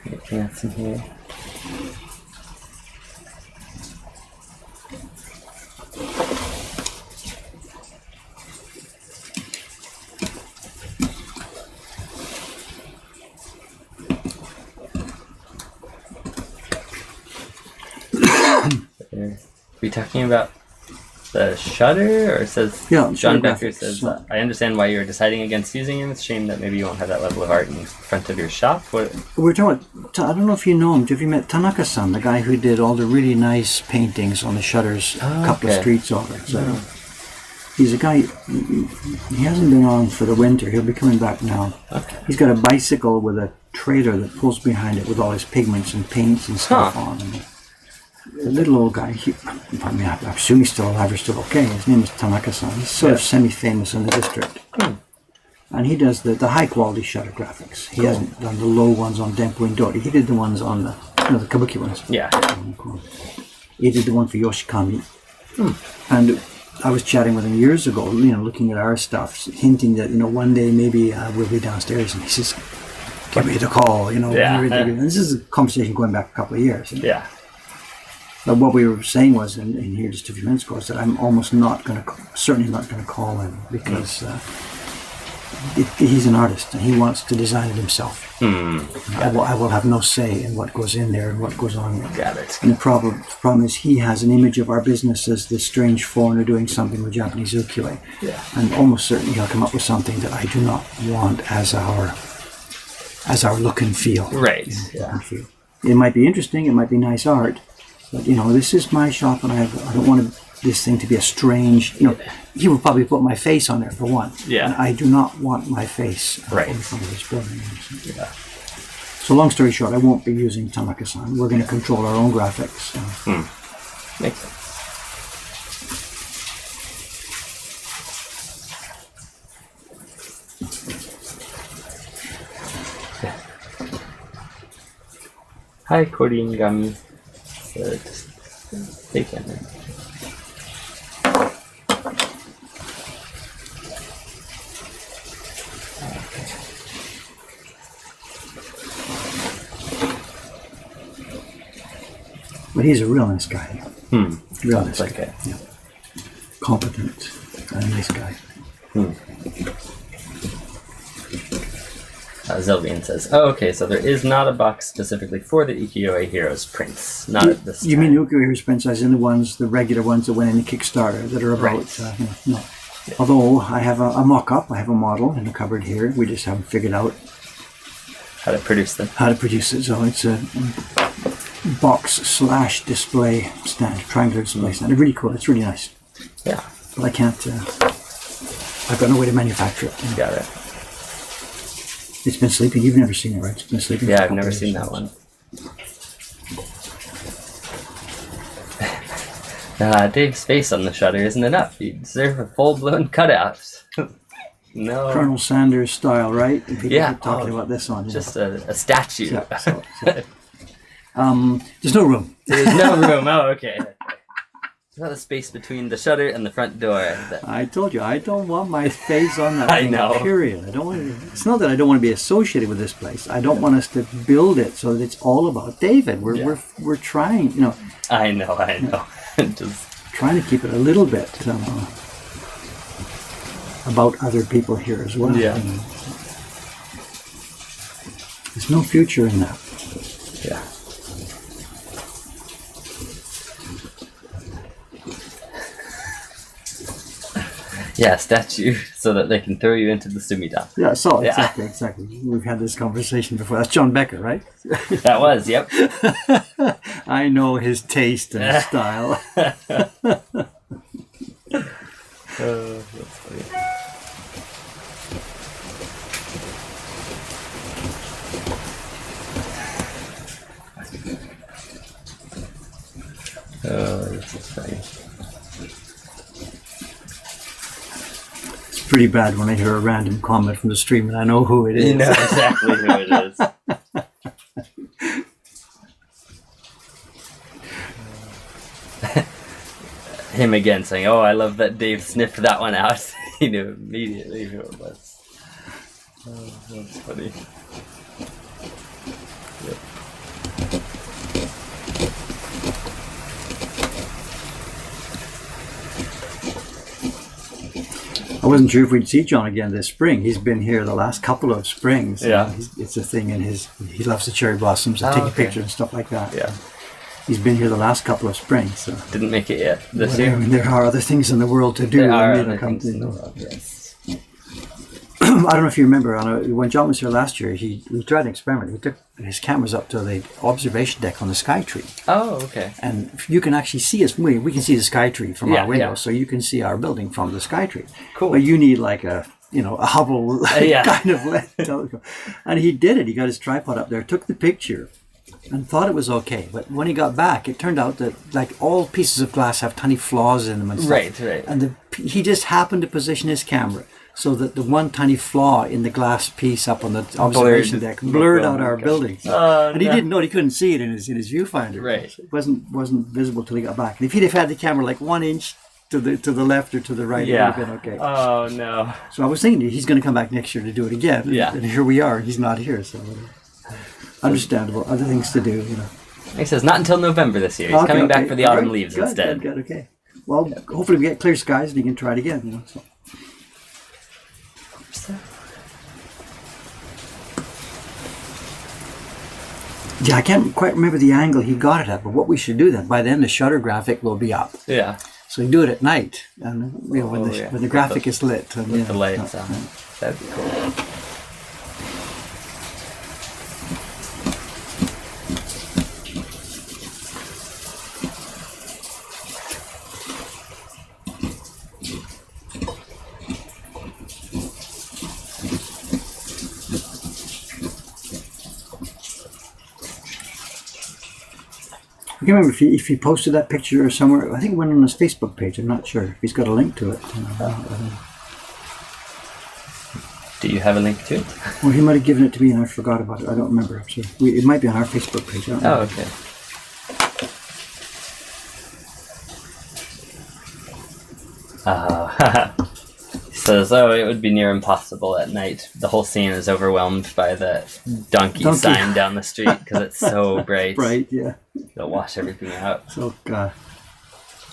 anything else in here. Are we talking about the shutter, or it says John Becker says I understand why you're deciding against using him. It's a shame that maybe you won't have that level of art in front of your shop. What? We're talking about, I don't know if you know him. Have you met Tanaka-san, the guy who did all the really nice paintings on the shutters, a couple of streets over? So he's a guy, he hasn't been on for the winter. He'll be coming back now. Okay. He's got a bicycle with a trailer that pulls behind it with all his pigments and paints and stuff on. And a little old guy, I assume he's still alive or still okay. His name is Tanaka-san. He's sort of semi-famous in the district. And he does the high quality shutter graphics. He hasn't done the low ones on Dempo and Dori. He did the ones on the kabuki ones. Yeah. He did the one for Yoshikami. And I was chatting with him years ago, looking at our stuff, hinting that, one day maybe we'll be downstairs. And he says, give me the call, Yeah. And this is a conversation going back a couple of years. Yeah. But what we were saying was, in here just a few minutes ago, is that I'm almost certainly not going to call him because he's an artist and he wants to design it himself. I will have no say in what goes in there and what goes on there. Got it. And the problem is he has an image of our business as this strange foreigner doing something with Japanese ukiyo. Yeah. And almost certainly he'll come up with something that I do not want as our look and feel. Right. Look and feel. It might be interesting, it might be nice art, but this is my shop and I don't want this thing to be a strange, he would probably put my face on there for one. Yeah. And I do not want my face Right. in front of this building. Yeah. So long story short, I won't be using Tanaka-san. We're going to control our own graphics. Makes sense. Hi, Korean just take it. But he's a real nice guy. Real nice Like guy. it. Yeah. Competent. A nice guy. Zelvian says, "Oh, okay. So there is not a box specifically for the Ukiyo-e Heroes prints. Not at this time." You mean the Ukiyo Heroes prints as in the regular ones that went in the Kickstarter that are about, Right. no. Yeah. Although I have a mock-up, I have a model in the cupboard here. We just haven't figured out How to produce them. how to produce it. So it's a box/display stand, triangular display stand. It's really cool. It's really nice. Yeah, But I can't, I've got no way to manufacture it. got it. It's been sleeping. You've never seen it, right? It's been sleeping. Yeah, for a I've couple never of seen years. that one. Dave's face on the shutter isn't enough. You deserve a full-blown cutout. No. Colonel Sanders style, right? And people Yeah. keep talking about this one. Just a statue. Yeah, there's no room. There's no room. Oh, okay. There's not a space between the shutter and the front door. I told you, I don't want my face on that. I thing, know. Period. I don't want. It's not that I don't want to be associated with this place. I don't want us to build it so that it's all about David. We're trying, I know. Just trying to keep it a little bit about other people here as well. Yeah. There's no future in that. yeah. Yeah, statue, so that they can throw you into the sumida. Yeah, so Yeah. exactly. We've had this conversation before. That's John Becker, right? That was, yep. I know his taste and style. That's funny. Oh, this is funny. It's pretty bad when I hear a random comment from the stream and I know who it is. You know exactly who it is. Him again saying, "Oh, I love that Dave sniffed that one out." He knew immediately who it was. Oh, that's funny. Yep. I wasn't sure if we'd see John again this spring. He's been here the last couple of springs. Yeah. It's a thing in he loves the cherry blossoms and Oh, taking okay. pictures and stuff like that. Yeah, He's been here the last couple of springs. So didn't make it yet this I year. mean, there are other things in the world to do. There are and other they come things in the to- world. Yes. I don't know if you remember, when John was here last year, he tried an experiment. He took his cameras up to the observation deck on the sky tree. Oh, okay. And you can actually see us. We can see the sky tree from Yeah, our window, yeah. so you can see our building from the sky tree. Cool. But you need like a Hubble Yeah. kind of telescope. And he did it. He got his tripod up there, took the picture, and thought it was okay. But when he got back, it turned out that like all pieces of glass have tiny flaws in them and stuff. Right. And he just happened to position his camera so that the one tiny flaw in the glass piece up on the observation deck blurred out our buildings. Oh, And he didn't know, he couldn't see it in his viewfinder. Right. It wasn't visible till he got back. And if he'd have had the camera like 1 inch to the left or to the right, it would have been okay. Oh no. So I was thinking he's going to come back next year to do it again. Yeah. And here we are. He's not here, so understandable. Other things to do, you know. He says not until November this year. He's coming back for the autumn leaves good, instead. Good, okay. Well, hopefully we get clear skies and he can try it again, you know. So. Yeah, I can't quite remember the angle he got it at, but what we should do then, by then the shutter graphic will be up. Yeah. So we do it at night, and you know, when the graphic is lit. And, with the lights on. That'd be cool. I can't remember if he posted that picture or somewhere. I think it went on his Facebook page. I'm not sure if he's got a link to it. Do you have a link to it? Well, he might have given it to me and I forgot about it. I don't remember. So it might be on our Facebook page. I don't know. Oh, okay. He says, it would be near impossible at night. The whole scene is overwhelmed by the donkey sign down the street because it's so bright. Bright, yeah. It'll wash everything out. So, God.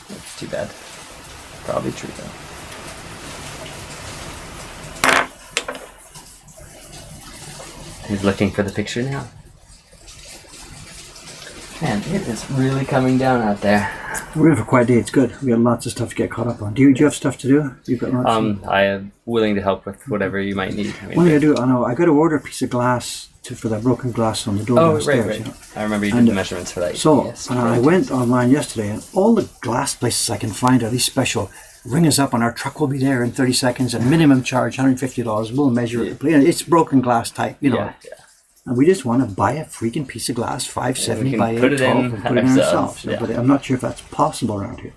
It's too bad. Probably true, though. He's looking for the picture now. Man, it is really coming down out there. We're going for a quiet day. It's good. We got lots of stuff to get caught up on. Do you have stuff to do? You've got lots. I am willing to help with whatever you might need. What did I do? I know I got to order a piece of glass for that broken glass on the door downstairs. Right. You know? I remember you did the measurements for that. So yes, I went online yesterday, and all the glass places I can find are these special. Ring us up, and our truck will be there in 30 seconds. And minimum charge $150. We'll measure it. It's broken glass type, you know. Yeah. And we just want to buy a freaking piece of glass, 570 by 812, and put it in ourselves. Yeah. But I'm not sure if that's possible around here.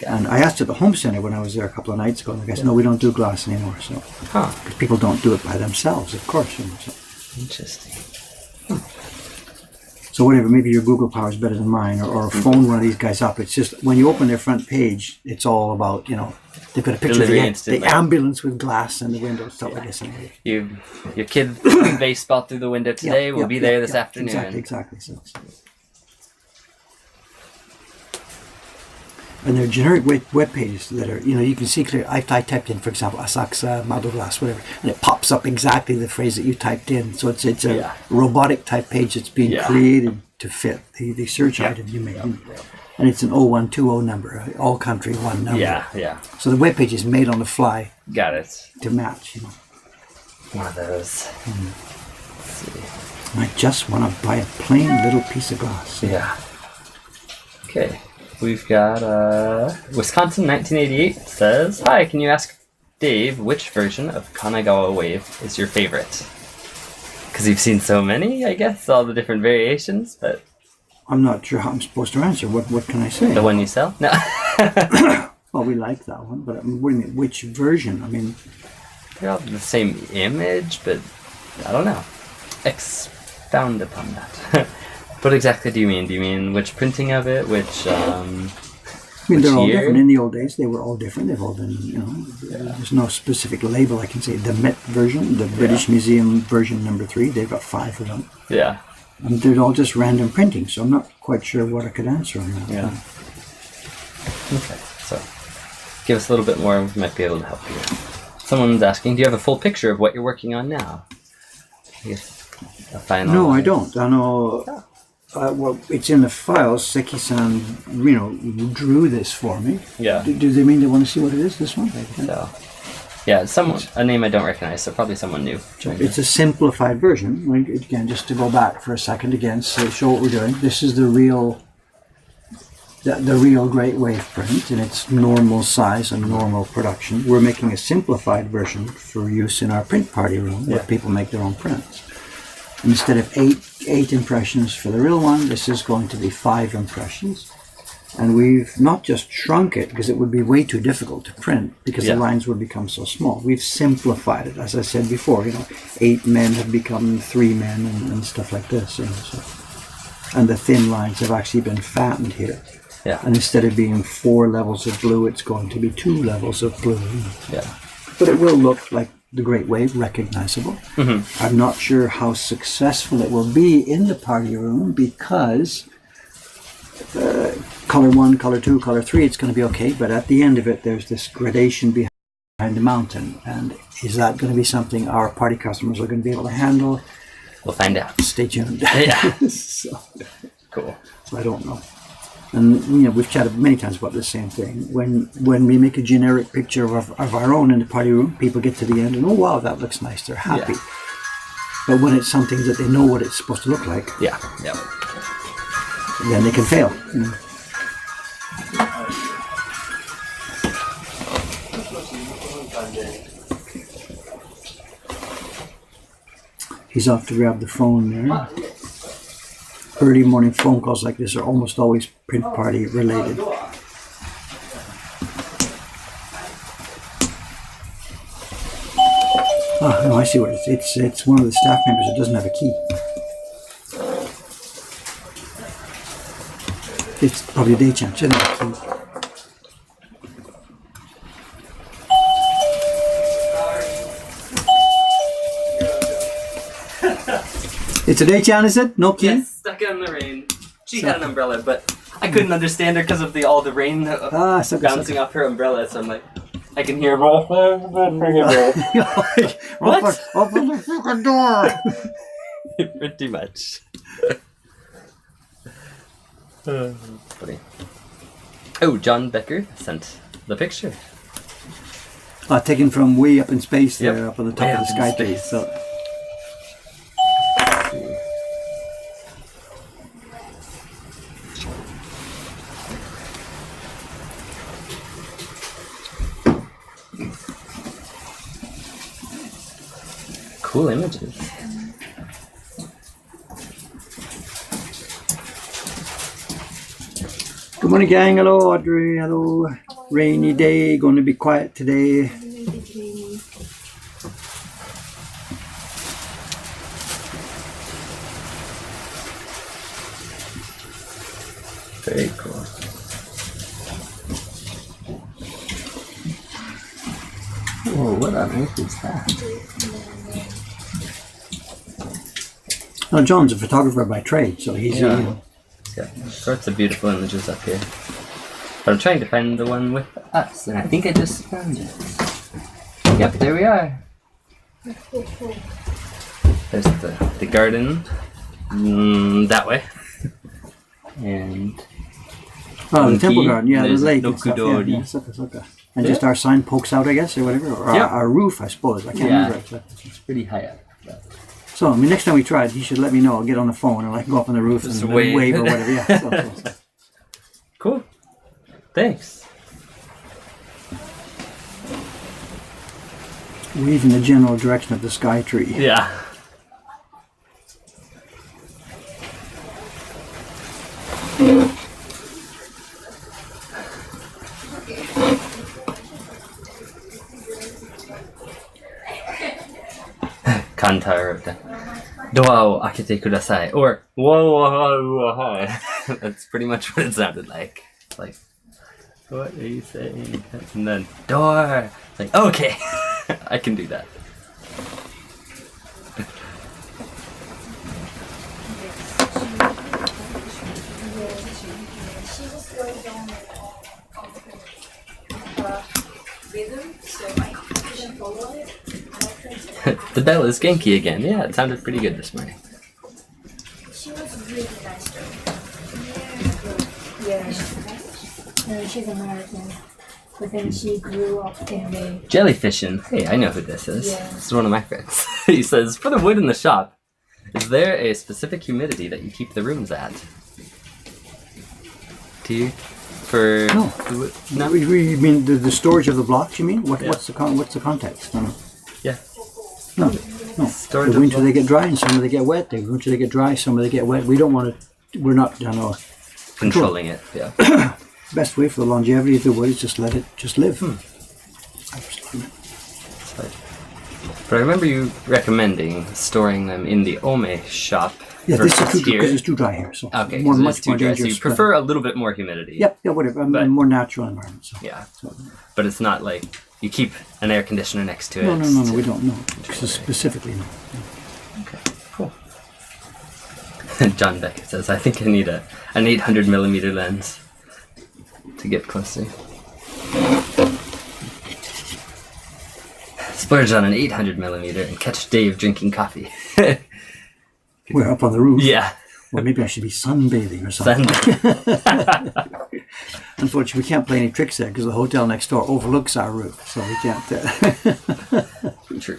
And I asked at the home center when I was there a couple of nights ago, and the guy said, no, we don't do glass anymore. So, because people don't do it by themselves, of course. You know, so. Interesting. So whatever, maybe your Google power is better than mine, or phone one of these guys up. It's just, when you open their front page, it's all about, you know, they've got a picture of the ambulance with glass in the window, stuff like this. Your kid playing baseball through the window today will be there this afternoon. Exactly. So. And they're generic web pages that are, you know, you can see clear. I typed in, for example, Asakusa, model glass, whatever, and it pops up exactly the phrase that you typed in. So it's a robotic type page that's being created to fit the search item you made. And it's an 0120 number, all country one number. Yeah. So the web page is made on the fly. Got it. To match, you know. One of those. Let's see. I just want to buy a plain little piece of glass. Yeah. Okay. We've got Wisconsin 1988 says, hi, can you ask Dave which version of Kanagawa Wave is your favorite? Because you've seen so many, I guess, all the different variations, but... I'm not sure how I'm supposed to answer. What can I say? The one you sell? No. Well, we like that one, but what do you mean, which version? I mean... They're all the same image, but I don't know. Expound upon that. What exactly do you mean? Do you mean which printing of it? Which, I mean, they're all different. In the old days, they were all different. They've all been, you know, there's no specific label I can say. The Met version, the British Museum version number 3, they've got 5 of them. Yeah. And they're all just random printing, so I'm not quite sure what I could answer on that. Yeah. Okay, so give us a little bit more, we might be able to help you. Someone's asking, do you have a full picture of what you're working on now? I guess a final... No, I don't. I know... well, it's in the files. Seki-san, you know, drew this for me. Yeah. Do they mean they want to see what it is, this one? So, yeah, a name I don't recognize, so probably someone new. It's a simplified version. Again, just to go back for a second again, so show what we're doing. This is the real Great Wave print in its normal size and normal production. We're making a simplified version for use in our print party room where people make their own prints. Instead of eight impressions for the real one, this is going to be 5 impressions. And we've not just shrunk it because it would be way too difficult to print because Yeah. the lines would become so small. We've simplified it, as I said before. 8 men have become 3 men and stuff like this. So. And the thin lines have actually been fattened here. Yeah. And instead of being 4 levels of blue, it's going to be 2 levels of blue. Yeah. But it will look like the Great Wave, recognizable. Mm-hmm. I'm not sure how successful it will be in the party room because color 1, color 2, color 3, it's going to be okay. But at the end of it, there's this gradation behind the mountain. And is that going to be something our party customers are going to be able to handle? We'll find out. Stay tuned. Yeah. So Cool. I don't know. And we've chatted many times about the same thing. When we make a generic picture of our own in the party room, people get to the end and, oh wow, that looks nice. They're happy. Yeah. But when it's something that they know what it's supposed to look like, Yeah. Yeah. then they can fail. He's off to grab the phone there. Early morning phone calls like this are almost always print party related. Oh, no, I see what it is. It's one of the staff members that doesn't have a key. It's probably a day champ. She doesn't have a key. It's a day champ, is it? No key? Yes, stuck in the rain. She had an umbrella, but I couldn't understand her because of all the rain bouncing off her umbrella. So I'm like, I can hear what? Open the fucking door! Pretty much. Funny. Oh, John Becker sent the picture. Taken from way up in space there, Yep. up on the top Way of the up in sky tree. space. So. Cool images. Good morning, gang. Hello, Audrey. Hello. Rainy day. Going to be quiet today. Very cool. Whoa, what on earth is that? No, John's a photographer by trade, so he's Yeah. Yeah, sorts of beautiful images up here. But I'm trying to find the one with us, and I think I just found it. Yep, there we are. There's the garden that way. And the temple garden, yeah, the there's lake and stuff. Nokudori. Yeah, suka. And just our sign pokes out, I guess, or whatever. Or Yeah. our roof, I suppose. I can't remember exactly. It's pretty high up. But So, I mean, next time we try it, he should let me know. I'll get on the phone and I can go up on the roof Just and wave. wave or whatever. Yeah. So. cool. Thanks. Wave in the general direction of the sky tree. Yeah. Kanta wrote that. ドアを開けてください or that's pretty much what it sounded like. Like, what are you saying? And then door. Like, okay, I can do that. The bell is Genki again. Yeah, it sounded pretty good this morning. She was really nice though. Yeah. No, she's American. But then she grew up in the... Jellyfishing. Hey, I know who this is. Yeah. This is one of my friends. He says, for the wood in the shop, is there a specific humidity that you keep the rooms at? Do you? For No. the wood? No? You mean the storage of the blocks, you mean? Yeah. What's the context? No. Yeah. No. Storage The of winter they blocks. get dry and some of they get wet. The winter they get dry, some of they get wet. We don't want to, we're not, controlling it. Yeah. Best way for the longevity of the wood is just let it just live. Absolutely. But I remember you recommending storing them in the Ome shop. Yeah, this is versus too dry here. because it's too dry here. So Okay, more, so much it's too more dry. So dangerous. you prefer a little bit more humidity. Yeah, whatever. But- A more natural environment. So. Yeah. But it's not like you keep an air conditioner next to it. No, we don't know. Specifically, no. Okay, cool. John Beckett says, I think I need an 800mm lens to get closer. Splurge on an 800mm and catch Dave drinking coffee. We're up on the roof. Yeah. Well, maybe I should be sunbathing or something. Unfortunately, we can't play any tricks there because the hotel next door overlooks our roof, so we can't. True.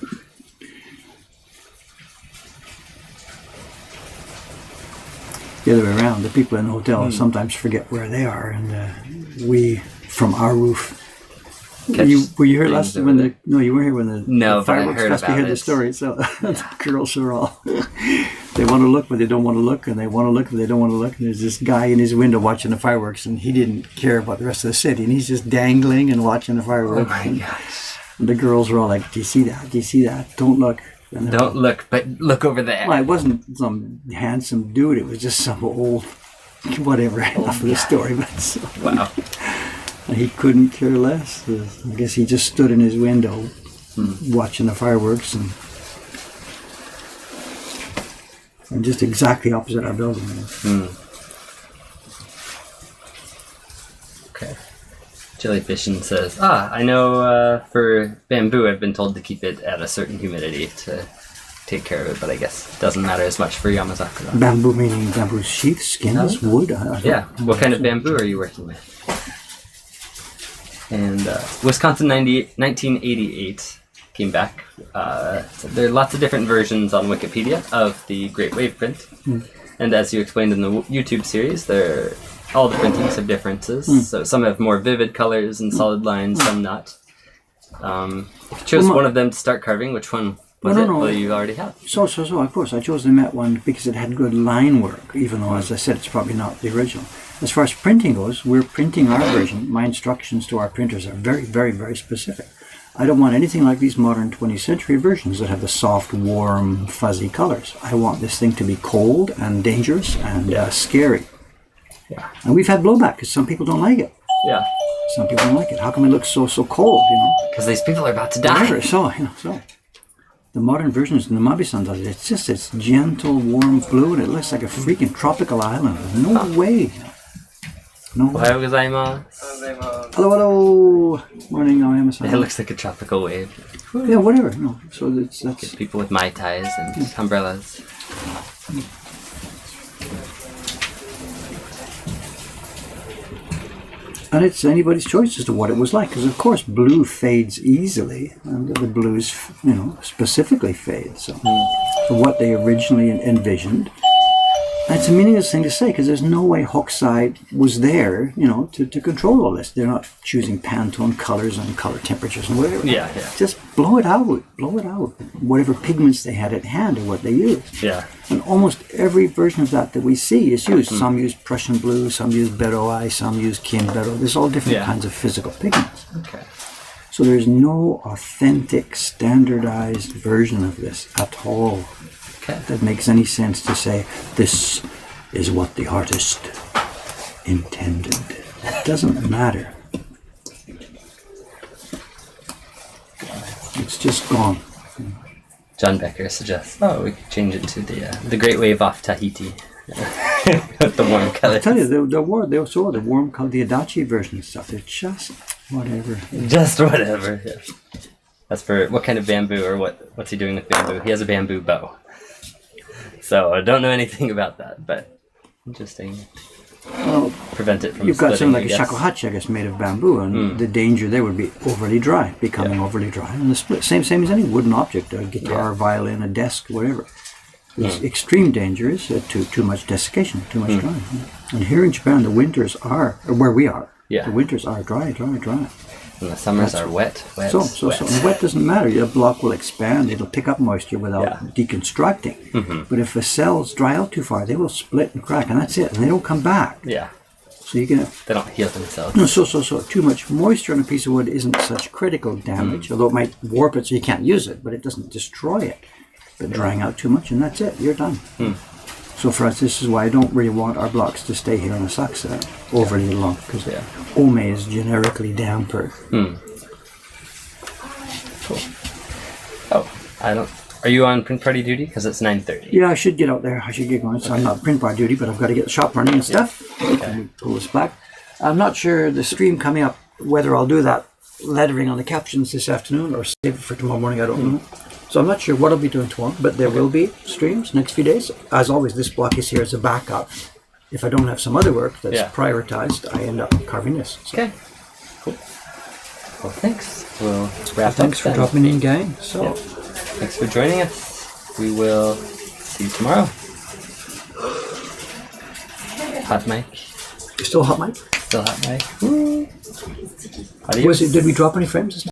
The other way around, the people in the hotel sometimes forget where they are, and we, from our roof. Were you here last when the? No, you weren't here when the No, but I fireworks heard fest. You about heard the it. story. So the girls are all they want to look, but they don't want to look, and they want to look, but they don't want to look. And there's this guy in his window watching the fireworks, and he didn't care about the rest of the city, and he's just dangling and watching the Oh fireworks. my and, gosh. and the girls were all like, "Do you see that? Do you see that? Don't look." And they're Don't look, but look over there. Well, it wasn't some handsome dude. It was just some old, whatever. Enough of the story, but so, Wow. and he couldn't care less. I guess he just stood in his window, watching the fireworks, and just exactly opposite our building. Okay. Jellyfishing says, I know for bamboo I've been told to keep it at a certain humidity to take care of it, but I guess it doesn't matter as much for Yamazakura. Bamboo meaning bamboo sheath, skins, wood. I don't Yeah. know. What kind of bamboo are you working with? And Wisconsin 1988 came back. So there are lots of different versions on Wikipedia of the Great Wave print. And as you explained in the YouTube series, all the printings have differences. So some have more vivid colors and solid lines, some not. If you chose one of them to start carving, which one was it? No. Well, you already have. So, of course, I chose the matte one because it had good line work, even though, as I said, it's probably not the original. As far as printing goes, we're printing our version. My instructions to our printers are very, very, very specific. I don't want anything like these modern 20th century versions that have the soft, warm, fuzzy colors. I want this thing to be cold and dangerous and scary. Yeah. And we've had blowback because some people don't like it. Yeah. Some people don't like it. How come it looks so cold, Because these people are about to die. Whatever. So. The modern versions, Namabi-san does it. It's just this gentle, warm blue, and it looks like a freaking tropical island. There's no way. No way. Ohayou gozaimasu. Hello. Morning, Aoyama-san. It looks like a tropical wave. Yeah, whatever. No. So that's People with Mai Tais and umbrellas. and it's anybody's choice as to what it was like. Because of course, blue fades easily, and the blues, specifically fade. So what they originally envisioned. And it's a meaningless thing to say because there's no way Hokusai was there, to control all this. They're not choosing Pantone colors and color temperatures and whatever. Yeah. Just blow it out. Whatever pigments they had at hand or what they used. Yeah. And almost every version of that we see is used. Some use Prussian blue, some use Beroi, some use Kinbero. There's all different kinds of physical pigments. Okay. So there's no authentic, standardized version of this at all. Okay. That makes any sense to say this is what the artist intended. It doesn't matter. It's just gone. John Becker suggests, we could change it to the Great Wave off Tahiti. With the warm colors. I tell you, the warm color, the Adachi version and stuff, they're just whatever. Just whatever. Yeah. As for what kind of bamboo or what's he doing with bamboo? He has a bamboo bow. So I don't know anything about that, but interesting. Well, Prevent it from you've got something splitting, like a I guess. shakuhachi, I guess, made of bamboo, and the danger there would be overly dry, becoming overly dry, and the split. Same as any wooden object, a guitar, violin, a desk, whatever. The extreme danger is too much desiccation, too much drying. And here in Japan, the winters are, or where we are, the winters are dry. And the summers are wet. So and wet doesn't matter. Your block will expand. It'll pick up moisture without deconstructing. But if the cells dry out too far, they will split and crack, and that's it. And they don't come back. Yeah. So you can They don't heal themselves. no, so too much moisture on a piece of wood isn't such critical damage, although it might warp it so you can't use it, but it doesn't destroy it. But drying out too much and that's it, you're done. So for us, this is why I don't really want our blocks to stay here on the Saxa overly long, because Ome is generically damper. Cool. Oh, I don't. Are you on print party duty? Because it's 9:30. Yeah, I should get out there. I should get going. So I'm not print bar duty, but I've got to get the shop running and stuff. Okay. Pull this back. I'm not sure the stream coming up, whether I'll do that lettering on the captions this afternoon or save it for tomorrow morning. I don't know. So I'm not sure what I'll be doing tomorrow, but there will be streams next few days. As always, this block is here as a backup. If I don't have some other work that's prioritized, I end up carving this. So. Okay. Cool. Well, thanks. We'll wrap up. Thanks for dropping in, gang. So. Thanks for joining us. We will see you tomorrow. Hot mic. Still hot mic? Still hot mic. Adios. Did we drop any frames this time?